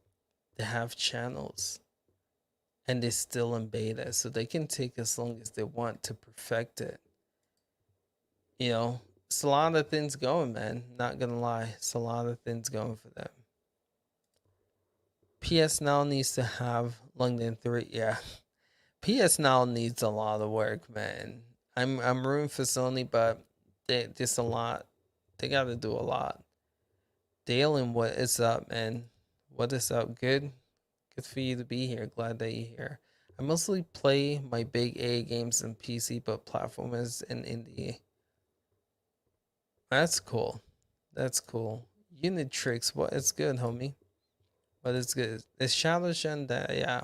They have channels. And they're still in beta. So they can take as long as they want to perfect it. It's a lot of things going, man. Not gonna lie. It's a lot of things going for them. PS Now needs to have London 3. Yeah. PS Now needs a lot of work, man. I'm rooting for Sony, but there's a lot. They got to do a lot. Dalen, what is up, man? What is up? Good. Good for you to be here. Glad that you're here. I mostly play my big A games in PC, but platformers and indie That's cool. That's cool. Unit tricks. What is good, homie? What is good? Is Shadow Shen that? Yeah.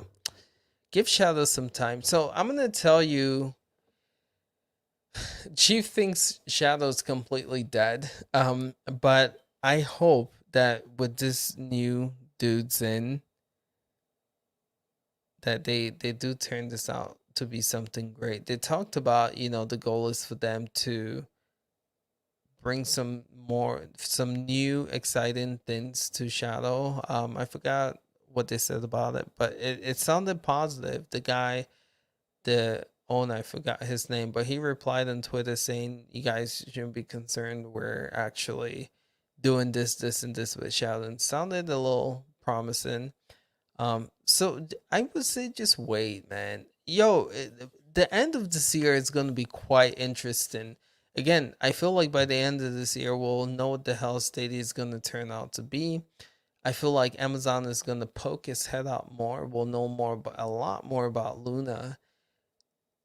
Give Shadow some time. So I'm gonna tell you, Chief thinks Shadow's completely dead. But I hope that with this new dudes in, that they do turn this out to be something great. They talked about, the goal is for them to bring some new exciting things to Shadow. I forgot what they said about it, but it sounded positive. The guy, the owner, I forgot his name, but he replied on Twitter saying, "You guys shouldn't be concerned. We're actually doing this, and this with Shadow." And sounded a little promising. So I would say just wait, man. Yo, the end of this year is going to be quite interesting. Again, I feel like by the end of this year, we'll know what the hell Stadia is going to turn out to be. I feel like Amazon is going to poke its head out more. We'll know a lot more about Luna.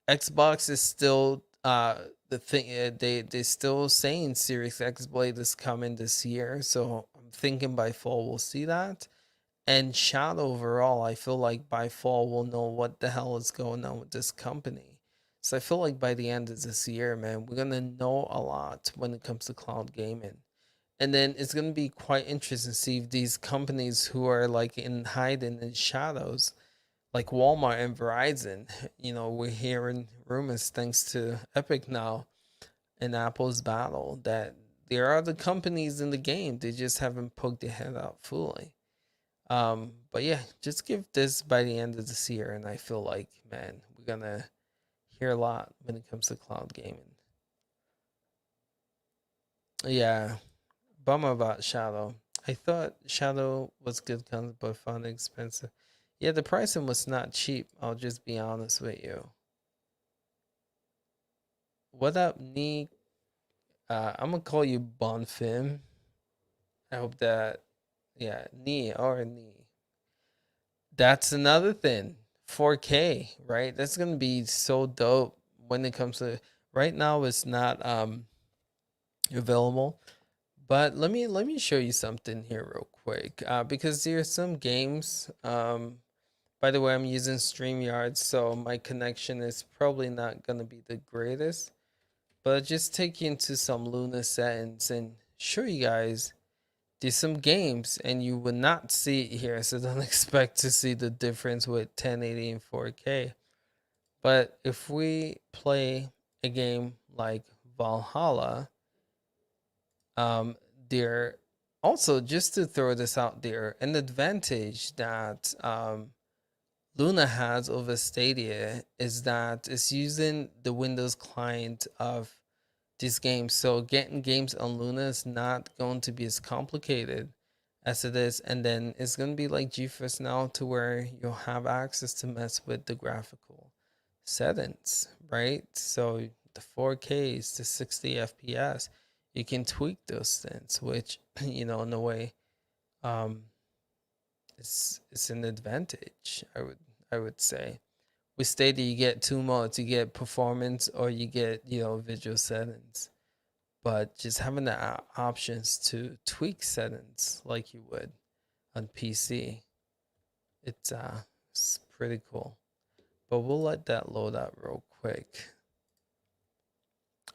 Xbox is still the thing. They still saying Series X Blade is coming this year, so I'm thinking by fall we'll see that. And Shadow overall, I feel like by fall we'll know what the hell is going on with this company. So I feel like by the end of this year, man, we're gonna know a lot when it comes to cloud gaming. And then it's gonna be quite interesting to see if these companies who are like in hiding in shadows, like Walmart and Verizon, we're hearing rumors thanks to Epic now and Apple's battle that there are the companies in the game. They just haven't poked their head out fully. But yeah, just give this by the end of this year, and I feel like, man, we're gonna hear a lot when it comes to cloud gaming. Yeah, bummer about Shadow. I thought Shadow was good guns, but found it expensive. Yeah, the pricing was not cheap. I'll just be honest with you. What up, Neek? I'm gonna call you Bonfim. I hope that, yeah, Nee or Nee. That's another thing. 4K, right? That's gonna be so dope when it comes to. Right now it's not available, but let me show you something here real quick. Because there's some games. By the way, I'm using StreamYard, so my connection is probably not gonna be the greatest. But I'll just take you into some Luna settings and show you guys there's some games and you would not see it here, so don't expect to see the difference with 1080 and 4K. But if we play a game like Valhalla, um, there also, just to throw this out there, an advantage that Luna has over Stadia is that it's using the Windows client of these games. So getting games on Luna is not going to be as complicated as it is. And then it's going to be like GeForce Now to where you'll have access to mess with the graphical settings, right? So the 4Ks, the 60 FPS, you can tweak those things, which, in a way, um, it's an advantage, I would say. With Stadia, you get two modes. You get performance or you get, visual settings. But just having the options to tweak settings like you would on PC, it's pretty cool. But we'll let that load up real quick.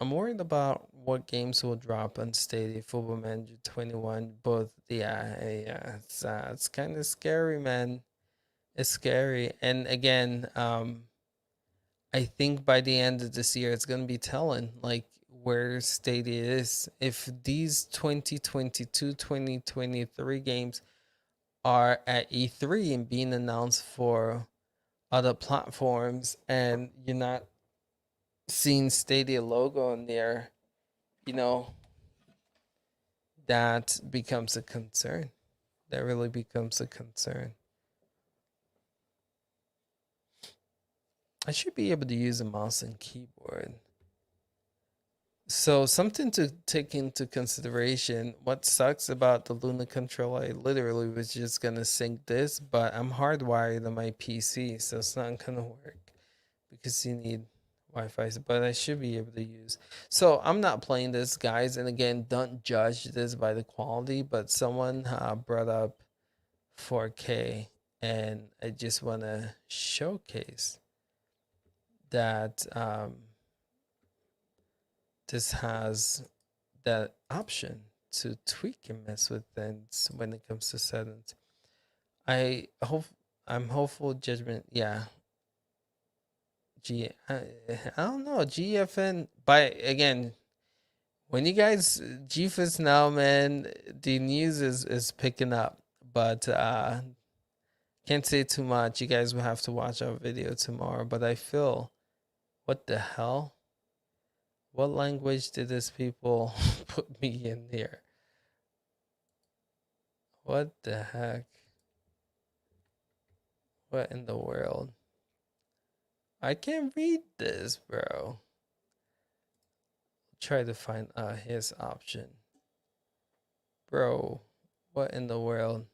I'm worried about what games will drop on Stadia. Football Manager 21, both. Yeah. It's kind of scary, man. It's scary. And again, I think by the end of this year, it's gonna be telling like where Stadia is. If these 2022, 2023 games are at E3 and being announced for other platforms, and you're not seeing Stadia logo in there, you know, that becomes a concern. That really becomes a concern. I should be able to use a mouse and keyboard. So something to take into consideration. What sucks about the Luna controller, I literally was just gonna sync this, but I'm hardwired on my PC, so it's not gonna work because you need Wi-Fi, but I should be able to use. So I'm not playing this, guys. And again, don't judge this by the quality. But someone brought up 4K, and I just want to showcase that this has that option to tweak and mess with things when it comes to settings. I hope I'm hopeful judgment. Yeah, I don't know GFN. But again, when you guys GFS now, man, the news is picking up. But can't say too much. You guys will have to watch our video tomorrow. But I feel, what the hell? What language did these people put me in here? What the heck? What in the world? I can't read this, bro. Try to find his option. Bro, what in the world?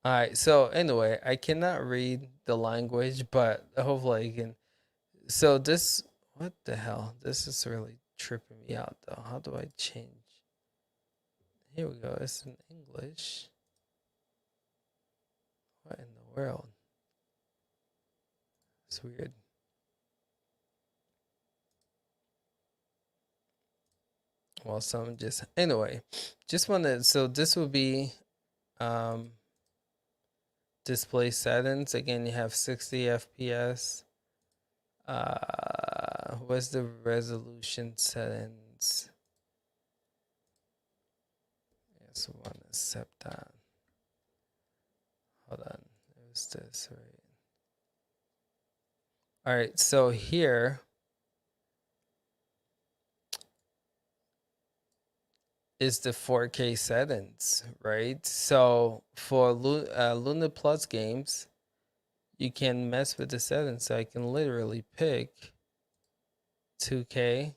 Alright, so anyway, I cannot read the language, but hopefully I can. So this, what the hell? This is really tripping me out though. How do I change? Here we go. It's in English. What in the world? It's weird. Well, some just anyway, just wanted, so this will be display settings. Again, you have 60 FPS. What's the resolution settings? Yes, we want to set that. Hold on, it was this, right? All right, so here is the 4K settings, right? So for Luna Plus games, you can mess with the settings. So I can literally pick 2K,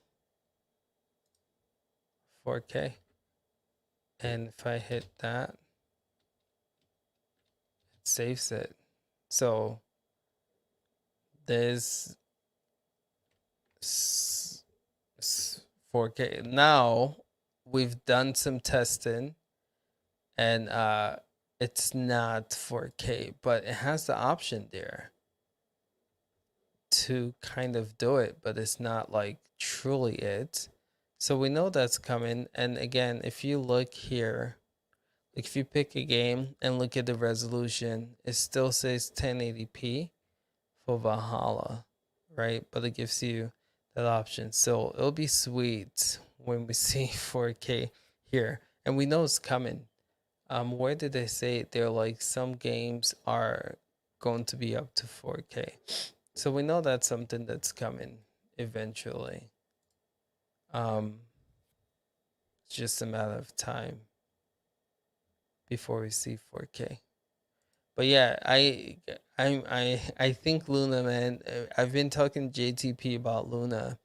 4K. And if I hit that, it saves it. So there's 4K. Now we've done some testing, and it's not 4K, but it has the option there to kind of do it, but it's not like truly it. So we know that's coming. And again, if you look here, like if you pick a game and look at the resolution, it still says 1080p for Valhalla, right? But it gives you that option. So it'll be sweet when we see 4K here. And we know it's coming. Where did they say they're like some games are going to be up to 4K? So we know that's something that's coming eventually. It's just a matter of time before we see 4K. But yeah, I think Luna, man. I've been talking to JTP about Luna,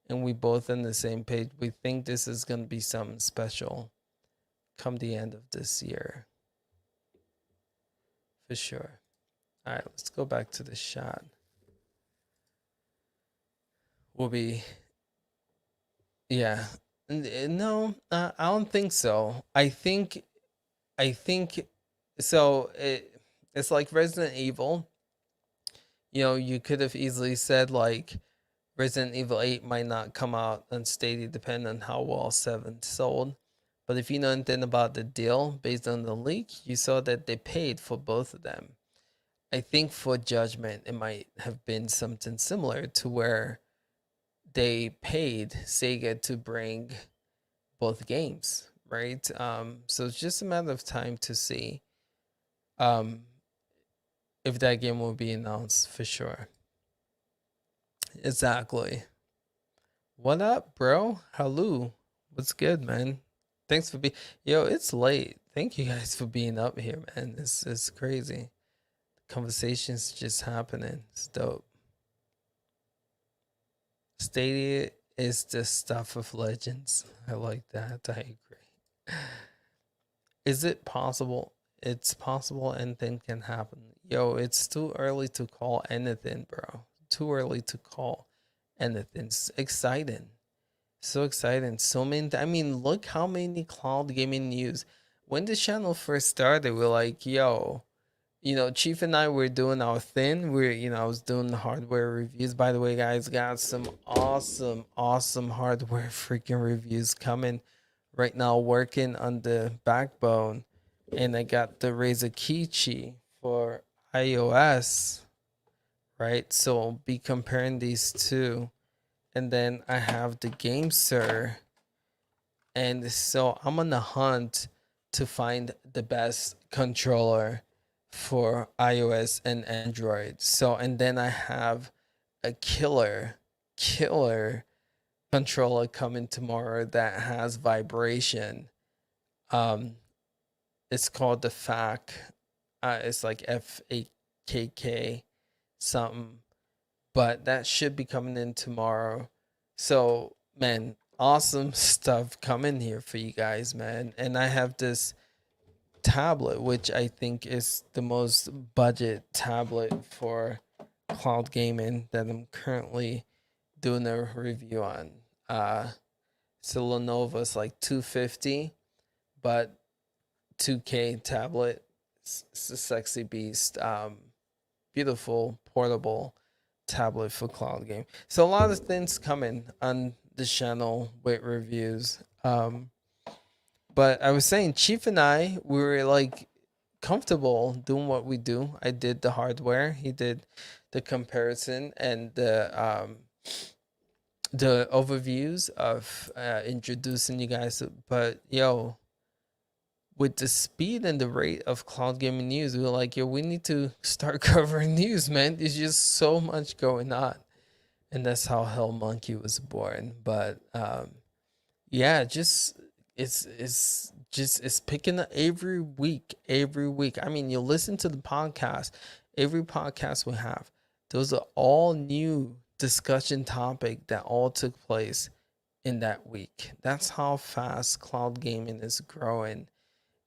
and we both on the same page. We think this is gonna be something special come the end of this year, for sure. All right, let's go back to the shot. Will be, yeah. No, I don't think so. I think so. It's like Resident Evil. You could have easily said like Resident Evil 8 might not come out on Stadia depending on how well 7 sold. But if you know anything about the deal based on the leak, you saw that they paid for both of them. I think for Judgment, it might have been something similar to where they paid Sega to bring both games, right? So it's just a matter of time to see if that game will be announced for sure. Exactly. What up, bro? Hello. What's good, man? Thanks for being. Yo, it's late. Thank you guys for being up here, man. It's crazy. The conversation's just happening. It's dope. Stadia is the stuff of legends. I like that. I agree. Is it possible? It's possible anything can happen. Yo, it's too early to call anything, bro. too early to call anything. It's exciting. So exciting. So many. I mean, look how many cloud gaming news. When the channel first started, we're like, yo, Chief and I were doing our thing. I was doing the hardware reviews. By the way, guys, got some awesome, awesome hardware freaking reviews coming right now, working on the backbone. And I got the Razer Kichi for iOS, right? So I'll be comparing these two. And then I have the GameSir. And so I'm on the hunt to find the best controller for iOS and Android. So, and then I have a killer controller coming tomorrow that has vibration. Um, it's called the FAK. It's like FAKK something, but that should be coming in tomorrow. So, man, awesome stuff coming here for you guys, man. And I have this tablet, which I think is the most budget tablet for cloud gaming that I'm currently doing a review on. So Lenovo's like 250, but 2K tablet. It's a sexy beast. Beautiful portable tablet for cloud game. So a lot of things coming on the channel with reviews. But I was saying, Chief and I, we were like comfortable doing what we do. I did the hardware, he did the comparison and the overviews of introducing you guys. But yo, with the speed and the rate of cloud gaming news, we were like, yo, we need to start covering news, man. There's just so much going on. And that's how Hell Monkey was born. But yeah, just it's picking up every week, every week. I mean, you listen to the podcast, every podcast we have, those are all new discussion topic that all took place in that week. That's how fast cloud gaming is growing.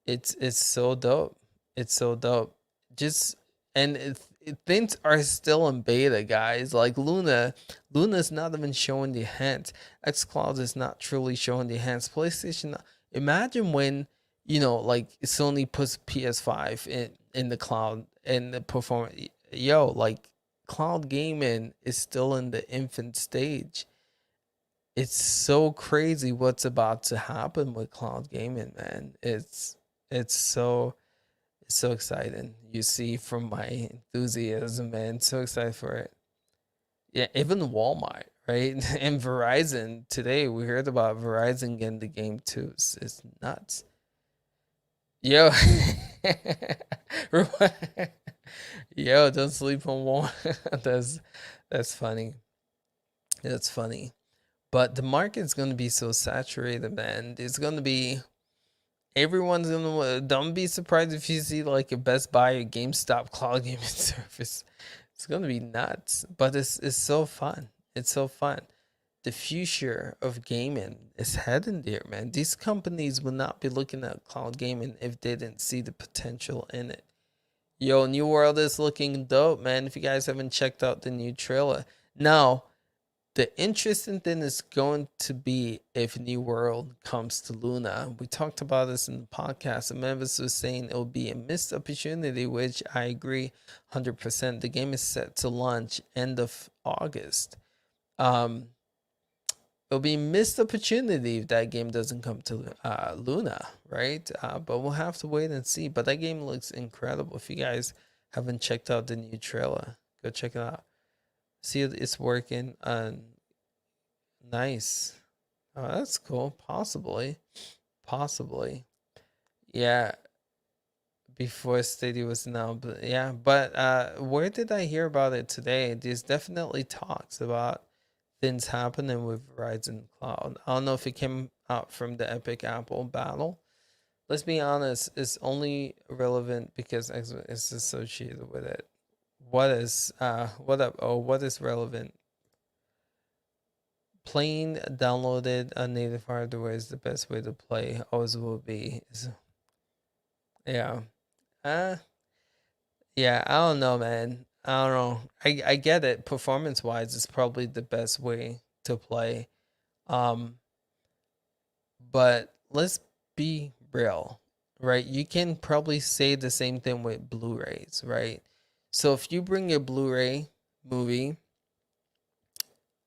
It's so dope. It's so dope. Just and things are still in beta, guys. Like Luna's not even showing the hints. XCloud is not truly showing the hints. PlayStation. Imagine when like Sony puts PS5 in the cloud and the performance. Yo, like cloud gaming is still in the infant stage. It's so crazy what's about to happen with cloud gaming, man. It's so exciting. You see from my enthusiasm, man. So excited for it. Yeah, even Walmart, right? And Verizon. Today we heard about Verizon getting the game too. It's nuts. Yo. Yo, don't sleep on Walmart. That's funny. That's funny. But the market's gonna be so saturated, man. It's gonna be everyone's gonna. Don't be surprised if you see like a Best Buy or GameStop cloud gaming service. It's gonna be nuts, but it's so fun. It's so fun. The future of gaming is heading there, man. These companies would not be looking at cloud gaming if they didn't see the potential in it. Yo, New World is looking dope, man. If you guys haven't checked out the new trailer, now the interesting thing is going to be if New World comes to Luna. We talked about this in the podcast, and Memphis was saying it will be a missed opportunity, which I agree 100%. The game is set to launch end of August. It'll be a missed opportunity if that game doesn't come to Luna, right? But we'll have to wait and see. But that game looks incredible. If you guys haven't checked out the new trailer, go check it out. See, it's working. Nice. Oh, that's cool. Possibly. Yeah. Before Stadia was announced, but yeah. But where did I hear about it today? There's definitely talks about things happening with Verizon Cloud. I don't know if it came out from the Epic Apple battle. Let's be honest, it's only relevant because it's associated with it. What is what up? Oh, what is relevant? Playing downloaded on native hardware is the best way to play. Always will be. Yeah. Uh yeah, I don't know, man. I don't know. I get it. Performance wise, it's probably the best way to play. Um, but let's be real, right? You can probably say the same thing with Blu-rays, right? So if you bring a Blu-ray movie,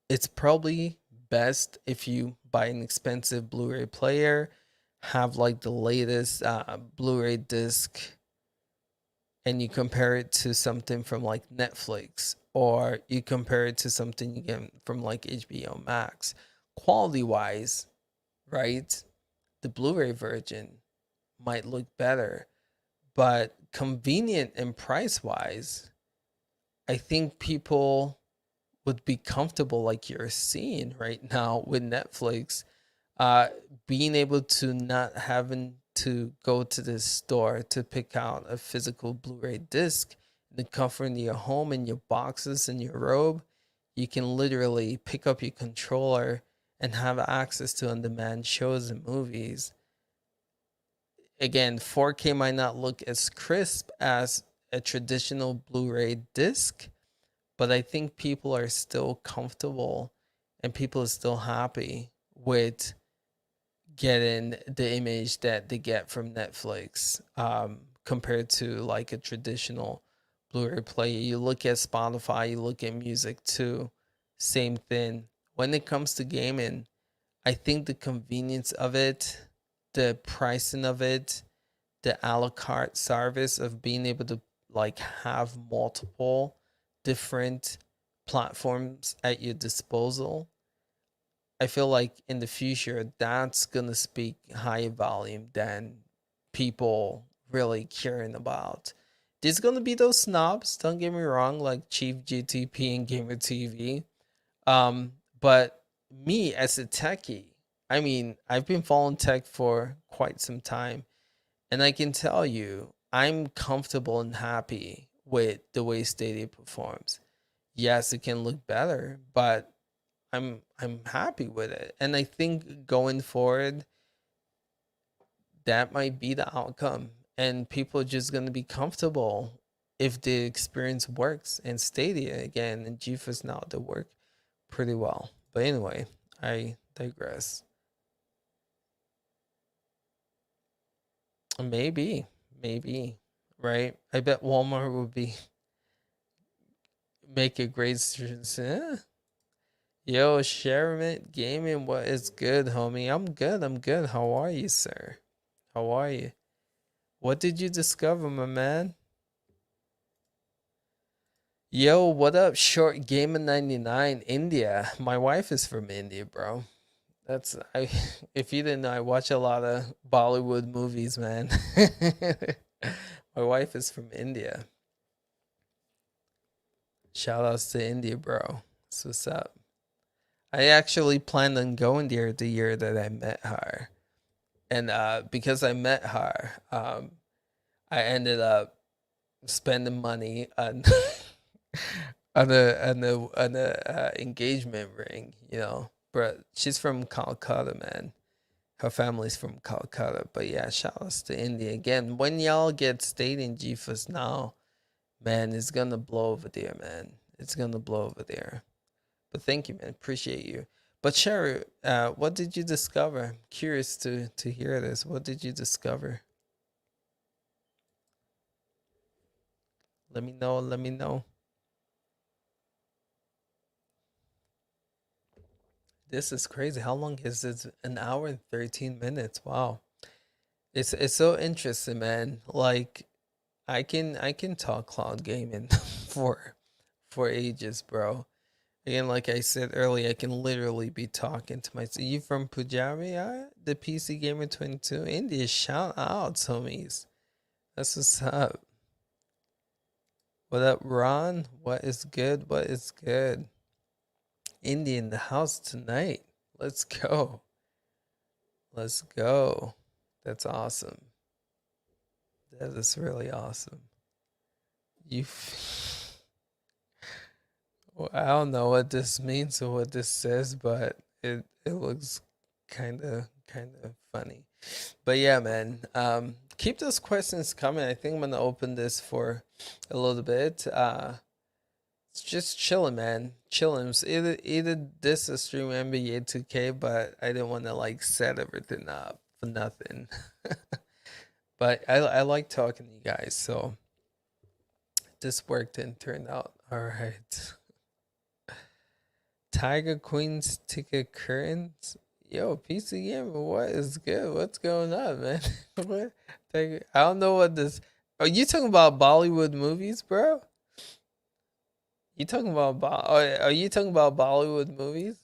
it's probably best if you buy an expensive Blu-ray player, have like the latest Blu-ray disc, and you compare it to something from like Netflix, or you compare it to something you get from like HBO Max. Quality wise, right? The Blu-ray version might look better, but convenient and price wise, I think people would be comfortable like you're seeing right now with Netflix, uh, being able to not having to go to the store to pick out a physical Blu-ray disc, the comfort in your home and your boxes and your robe. You can literally pick up your controller and have access to on-demand shows and movies. Again, 4K might not look as crisp as a traditional Blu-ray disc, but I think people are still comfortable and people are still happy with getting the image that they get from Netflix, compared to like a traditional Blu-ray player. You look at Spotify, you look at music too, same thing. When it comes to gaming, I think the convenience of it, the pricing of it, the a la carte service of being able to like have multiple different platforms at your disposal, I feel like in the future that's gonna speak higher volume than people really caring about. There's gonna be those snobs, don't get me wrong, like Chief GTP and Gamer TV. But me as a techie, I mean, I've been following tech for quite some time, and I can tell you, I'm comfortable and happy with the way Stadia performs. Yes, it can look better, but I'm happy with it. And I think going forward, that might be the outcome. And people are just gonna be comfortable if the experience works. And Stadia again and GeForce Now, they work pretty well. But anyway, I digress. Maybe, maybe, right? I bet Walmart would be make a great Yo, Sherman Gaming, what is good, homie? I'm good. I'm good. How are you, sir? How are you? What did you discover, my man? Yo, what up, Short Gamer 99 India? My wife is from India, bro. That's I if you didn't know, I watch a lot of Bollywood movies, man. My wife is from India. Shout outs to India, bro. That's what's up. I actually planned on going there the year that I met her. And because I met her, I ended up spending money on on a engagement ring, you know. But she's from Calcutta, man. Her family's from Calcutta. But yeah, shout outs to India again. When y'all get stayed in GeForce Now, man, it's gonna blow over there, man. It's gonna blow over there. But thank you, man. Appreciate you. But Sherry, what did you discover? Curious to hear this. What did you discover? Let me know. Let me know. This is crazy. How long is this? An hour and 13 minutes. Wow. It's so interesting, man. Like I can talk cloud gaming for ages, bro. Again, like I said earlier, I can literally be talking to myself. You from Punjabi? The PC Gamer 22? India, shout out, homies. That's what's up. What up, Ron? What is good? What is good? India in the house tonight. Let's go. Let's go. That's awesome. That is really awesome. You, well, I don't know what this means or what this says, but it looks kind of funny. But yeah, man. Keep those questions coming. I think I'm gonna open this for a little bit. It's just chilling, man. Chilling. It's either this or stream NBA 2K, but I didn't want to like set everything up for nothing. But I like talking to you guys, so this worked and turned out all right. Tiger Queen's ticket curtains. Yo, PC Gamer, what is good? What's going on, man? What? I don't know what this. Are you talking about Bollywood movies, bro? You talking about are you talking about Bollywood movies?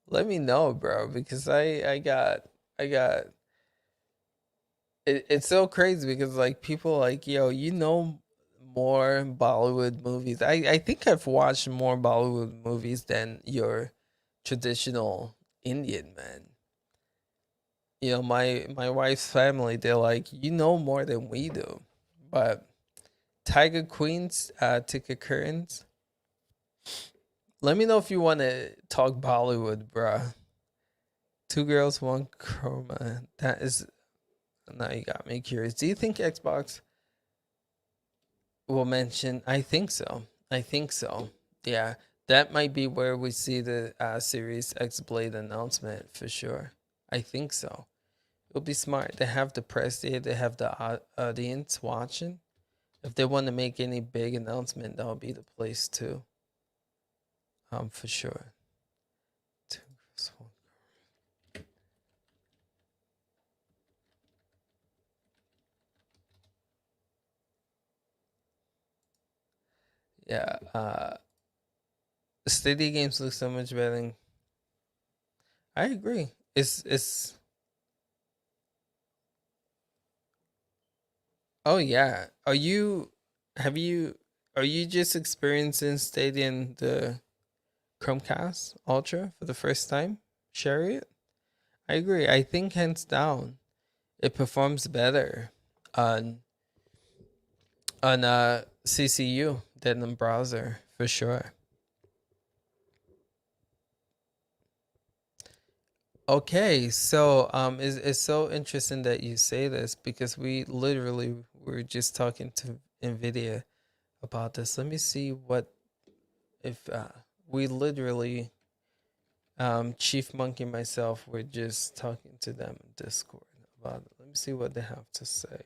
Let me know, bro, because I got it's so crazy because like people like, yo, you know more Bollywood movies. I think I've watched more Bollywood movies than your traditional Indian man. You know, my wife's family, they're like, you know more than we do. But Tiger Queen's ticket curtains. Let me know if you want to talk Bollywood, bruh. Two girls, one chroma. That is now you got me curious. Do you think Xbox will mention? I think so. I think so. Yeah, that might be where we see the Series X Blade announcement for sure. I think so. It'll be smart. They have the press there. They have the audience watching. If they want to make any big announcement, that'll be the place too. For sure. Two girls, one. Yeah. Stadia games look so much better. I agree. It's. Oh yeah. Have you are you just experiencing Stadia in the Chromecast Ultra for the first time? Share it? I agree. I think hands down it performs better on CCU than in browser for sure. Okay, so it's so interesting that you say this because we literally were just talking to Nvidia about this. Let me see what if we literally Chief Monkey and myself were just talking to them in Discord about it. Let me see what they have to say.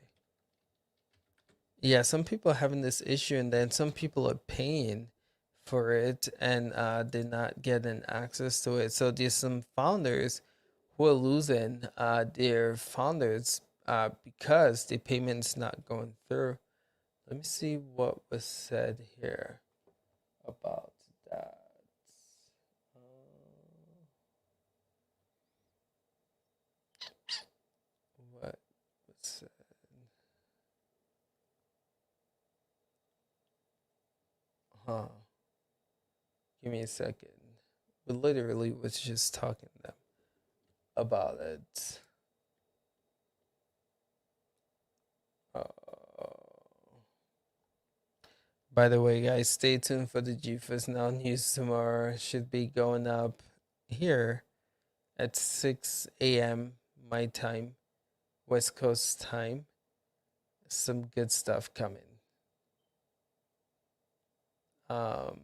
Yeah, some people are having this issue, and then some people are paying for it, and they're not getting access to it. So there's some founders who are losing their founders because the payment's not going through. Let me see what was said here about that. What was said? Huh. Give me a second. We literally was just talking to them about it. Uh, by the way, guys, stay tuned for the GeForce Now news tomorrow. Should be going up here at 6 a.m. my time, West Coast time. Some good stuff coming. Um,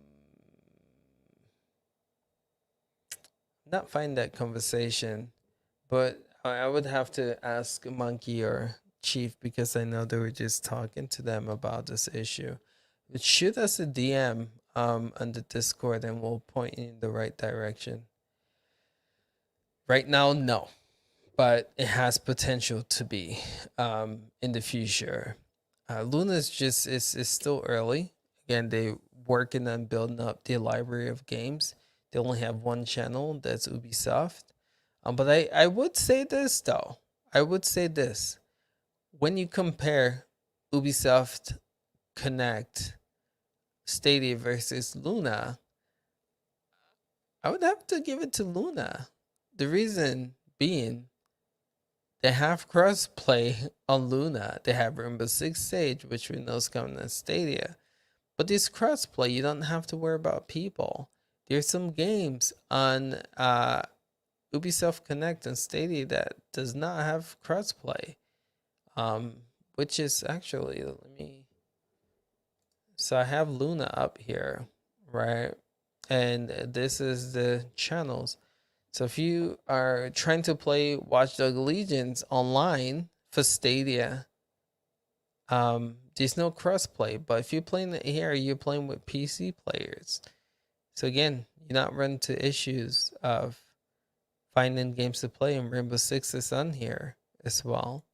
not find that conversation, but I would have to ask Monkey or Chief because I know they were just talking to them about this issue. But shoot us a DM on the Discord and we'll point you in the right direction. Right now, no, but it has potential to be in the future. Luna is just is still early. Again, they working on building up their library of games. They only have one channel, that's Ubisoft. But I would say this though. I would say this. When you compare Ubisoft Connect Stadia versus Luna, I would have to give it to Luna. The reason being they have crossplay on Luna. They have Rainbow Six Siege, which we know is coming to Stadia. But this crossplay, you don't have to worry about people. There's some games on Ubisoft Connect and Stadia that does not have crossplay, which is actually let me So I have Luna up here, right? And this is the channels. So if you are trying to play Watch Dogs Legions online for Stadia, there's no crossplay. But if you're playing it here, you're playing with PC players. So again, you're not running into issues of finding games to play. And Rainbow Six is on here as well,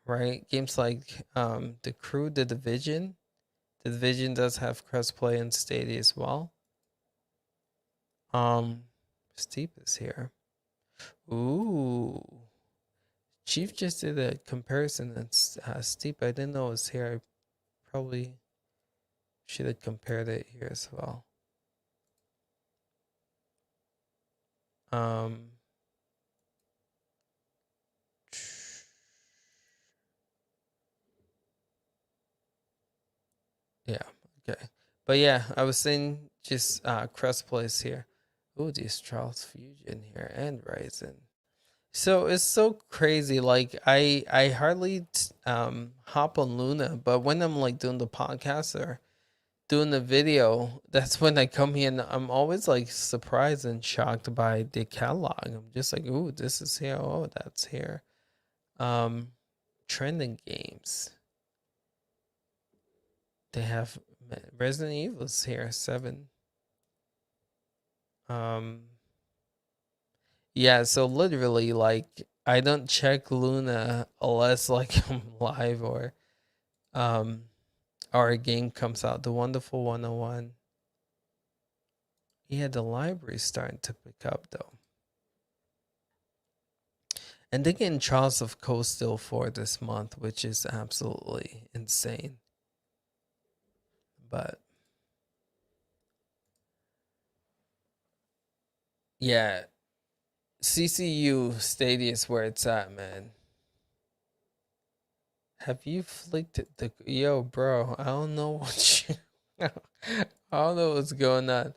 right? Games like The Crew, The Division. The Division does have crossplay in Stadia as well. Steep is here. Ooh. Chief just did a comparison and Steep. I didn't know it was here. I probably should have compared it here as well. Yeah, okay. But yeah, I was saying just crossplays here. Ooh, these Charles Fusion here and Ryzen. So it's so crazy. Like I hardly hop on Luna, but when I'm like doing the podcast or doing the video, that's when I come here and I'm always like surprised and shocked by the catalog. I'm just like, ooh, this is here. Oh, that's here. Trending games. They have Resident Evil's here, 7. Yeah, so literally like I don't check Luna unless like I'm live or a game comes out. The Wonderful 101. Yeah, the library's starting to pick up though. And they're getting Trials of Cold Steel 4 this month, which is absolutely insane. But yeah, CCU Stadia is where it's at, man. Have you flicked the yo, bro? I don't know what you. I don't know what's going on.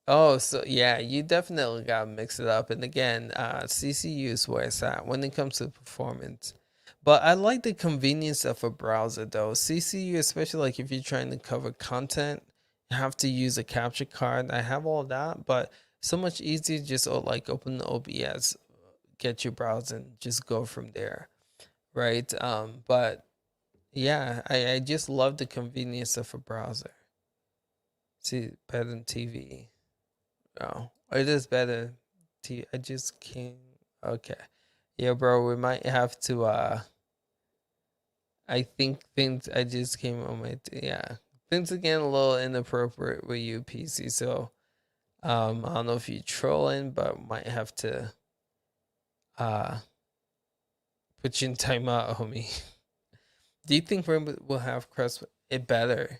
Oh, so yeah, you definitely gotta mix it up. And again, CCU is where it's at when it comes to performance. But I like the convenience of a browser though. CCU, especially like if you're trying to cover content, you have to use a capture card. I have all that, but so much easier just like open the OBS, get your browser, and just go from there, right? But yeah, I just love the convenience of a browser. See, better than TV. Oh, it is better. I just can't. Okay. Yeah, bro, we might have to I think things I just came on my yeah. Things are getting a little inappropriate with you, PC. So I don't know if you're trolling, but might have to uh put you in timeout, homie. Do you think we'll have crust? It better.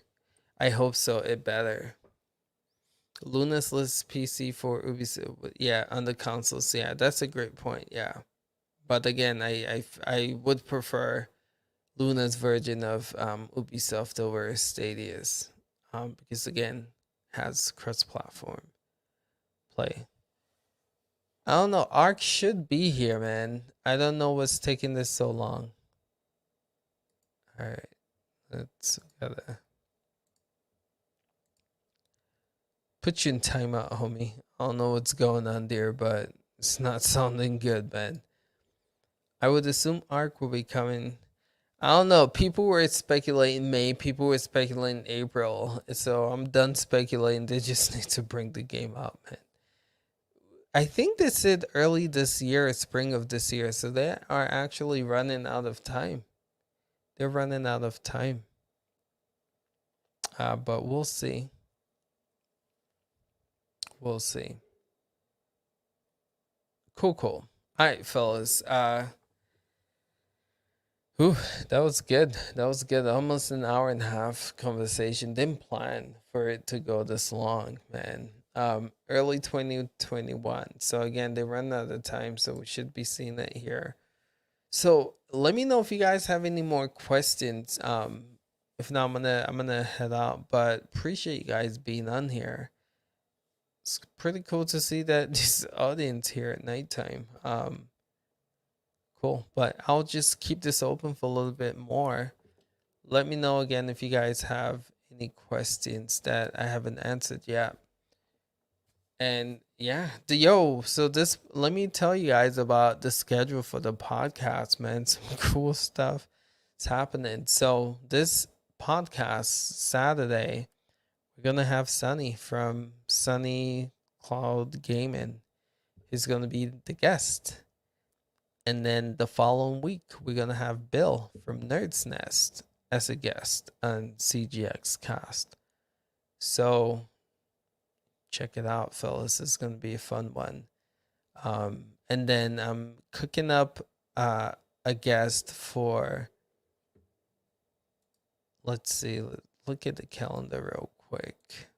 I hope so. It better. Luna's list PC for Ubisoft. Yeah, on the consoles. Yeah, that's a great point. Yeah. But again, I would prefer Luna's version of Ubisoft over Stadia's, because again, has cross-platform play. I don't know. Arc should be here, man. I don't know what's taking this so long. All right, let's gotta put you in timeout, homie. I don't know what's going on there, but it's not sounding good, man. I would assume Arc will be coming. I don't know. People were speculating May. People were speculating April. So I'm done speculating. They just need to bring the game out, man. I think they said early this year, spring of this year. So they are actually running out of time. They're running out of time. But we'll see. We'll see. Cool. All right, fellas. Whew, that was good. That was good. Almost an hour and a half conversation. Didn't plan for it to go this long, man. Early 2021. So again, they run out of time, so we should be seeing it here. So let me know if you guys have any more questions. If not, I'm gonna head out. But appreciate you guys being on here. It's pretty cool to see that this audience here at nighttime. Cool, but I'll just keep this open for a little bit more. let me know again if you guys have any questions that I haven't answered yet. And yeah, so this, let me tell you guys about the schedule for the podcast, man. Some cool stuff is happening. So this podcast Saturday, we're gonna have Sunny from Sunny Cloud Gaming. He's gonna be the guest. And then the following week, we're gonna have Bill from Nerd's Nest as a guest on CGX Cast. So check it out, fellas. It's gonna be a fun one. And then I'm cooking up a guest for. Let's see. Look at the calendar real quick.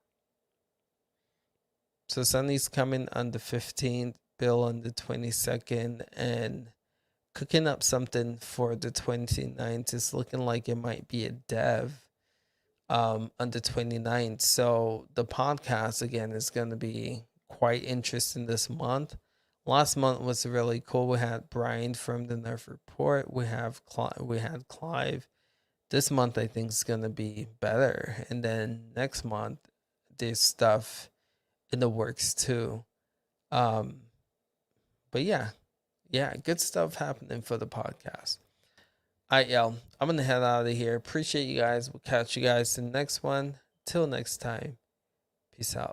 So Sunny's coming on the 15th, Bill on the 22nd, and cooking up something for the 29th. It's looking like it might be a dev on the 29th. So the podcast again is going to be quite interesting this month. Last month was really cool. We had Brian from the Nerf Report. We had Clive. This month I think is going to be better, and then next month there's stuff in the works too. But yeah, good stuff happening for the podcast. All right, y'all. I'm gonna head out of here. Appreciate you guys. We'll catch you guys in the next one. Till next time. Peace out.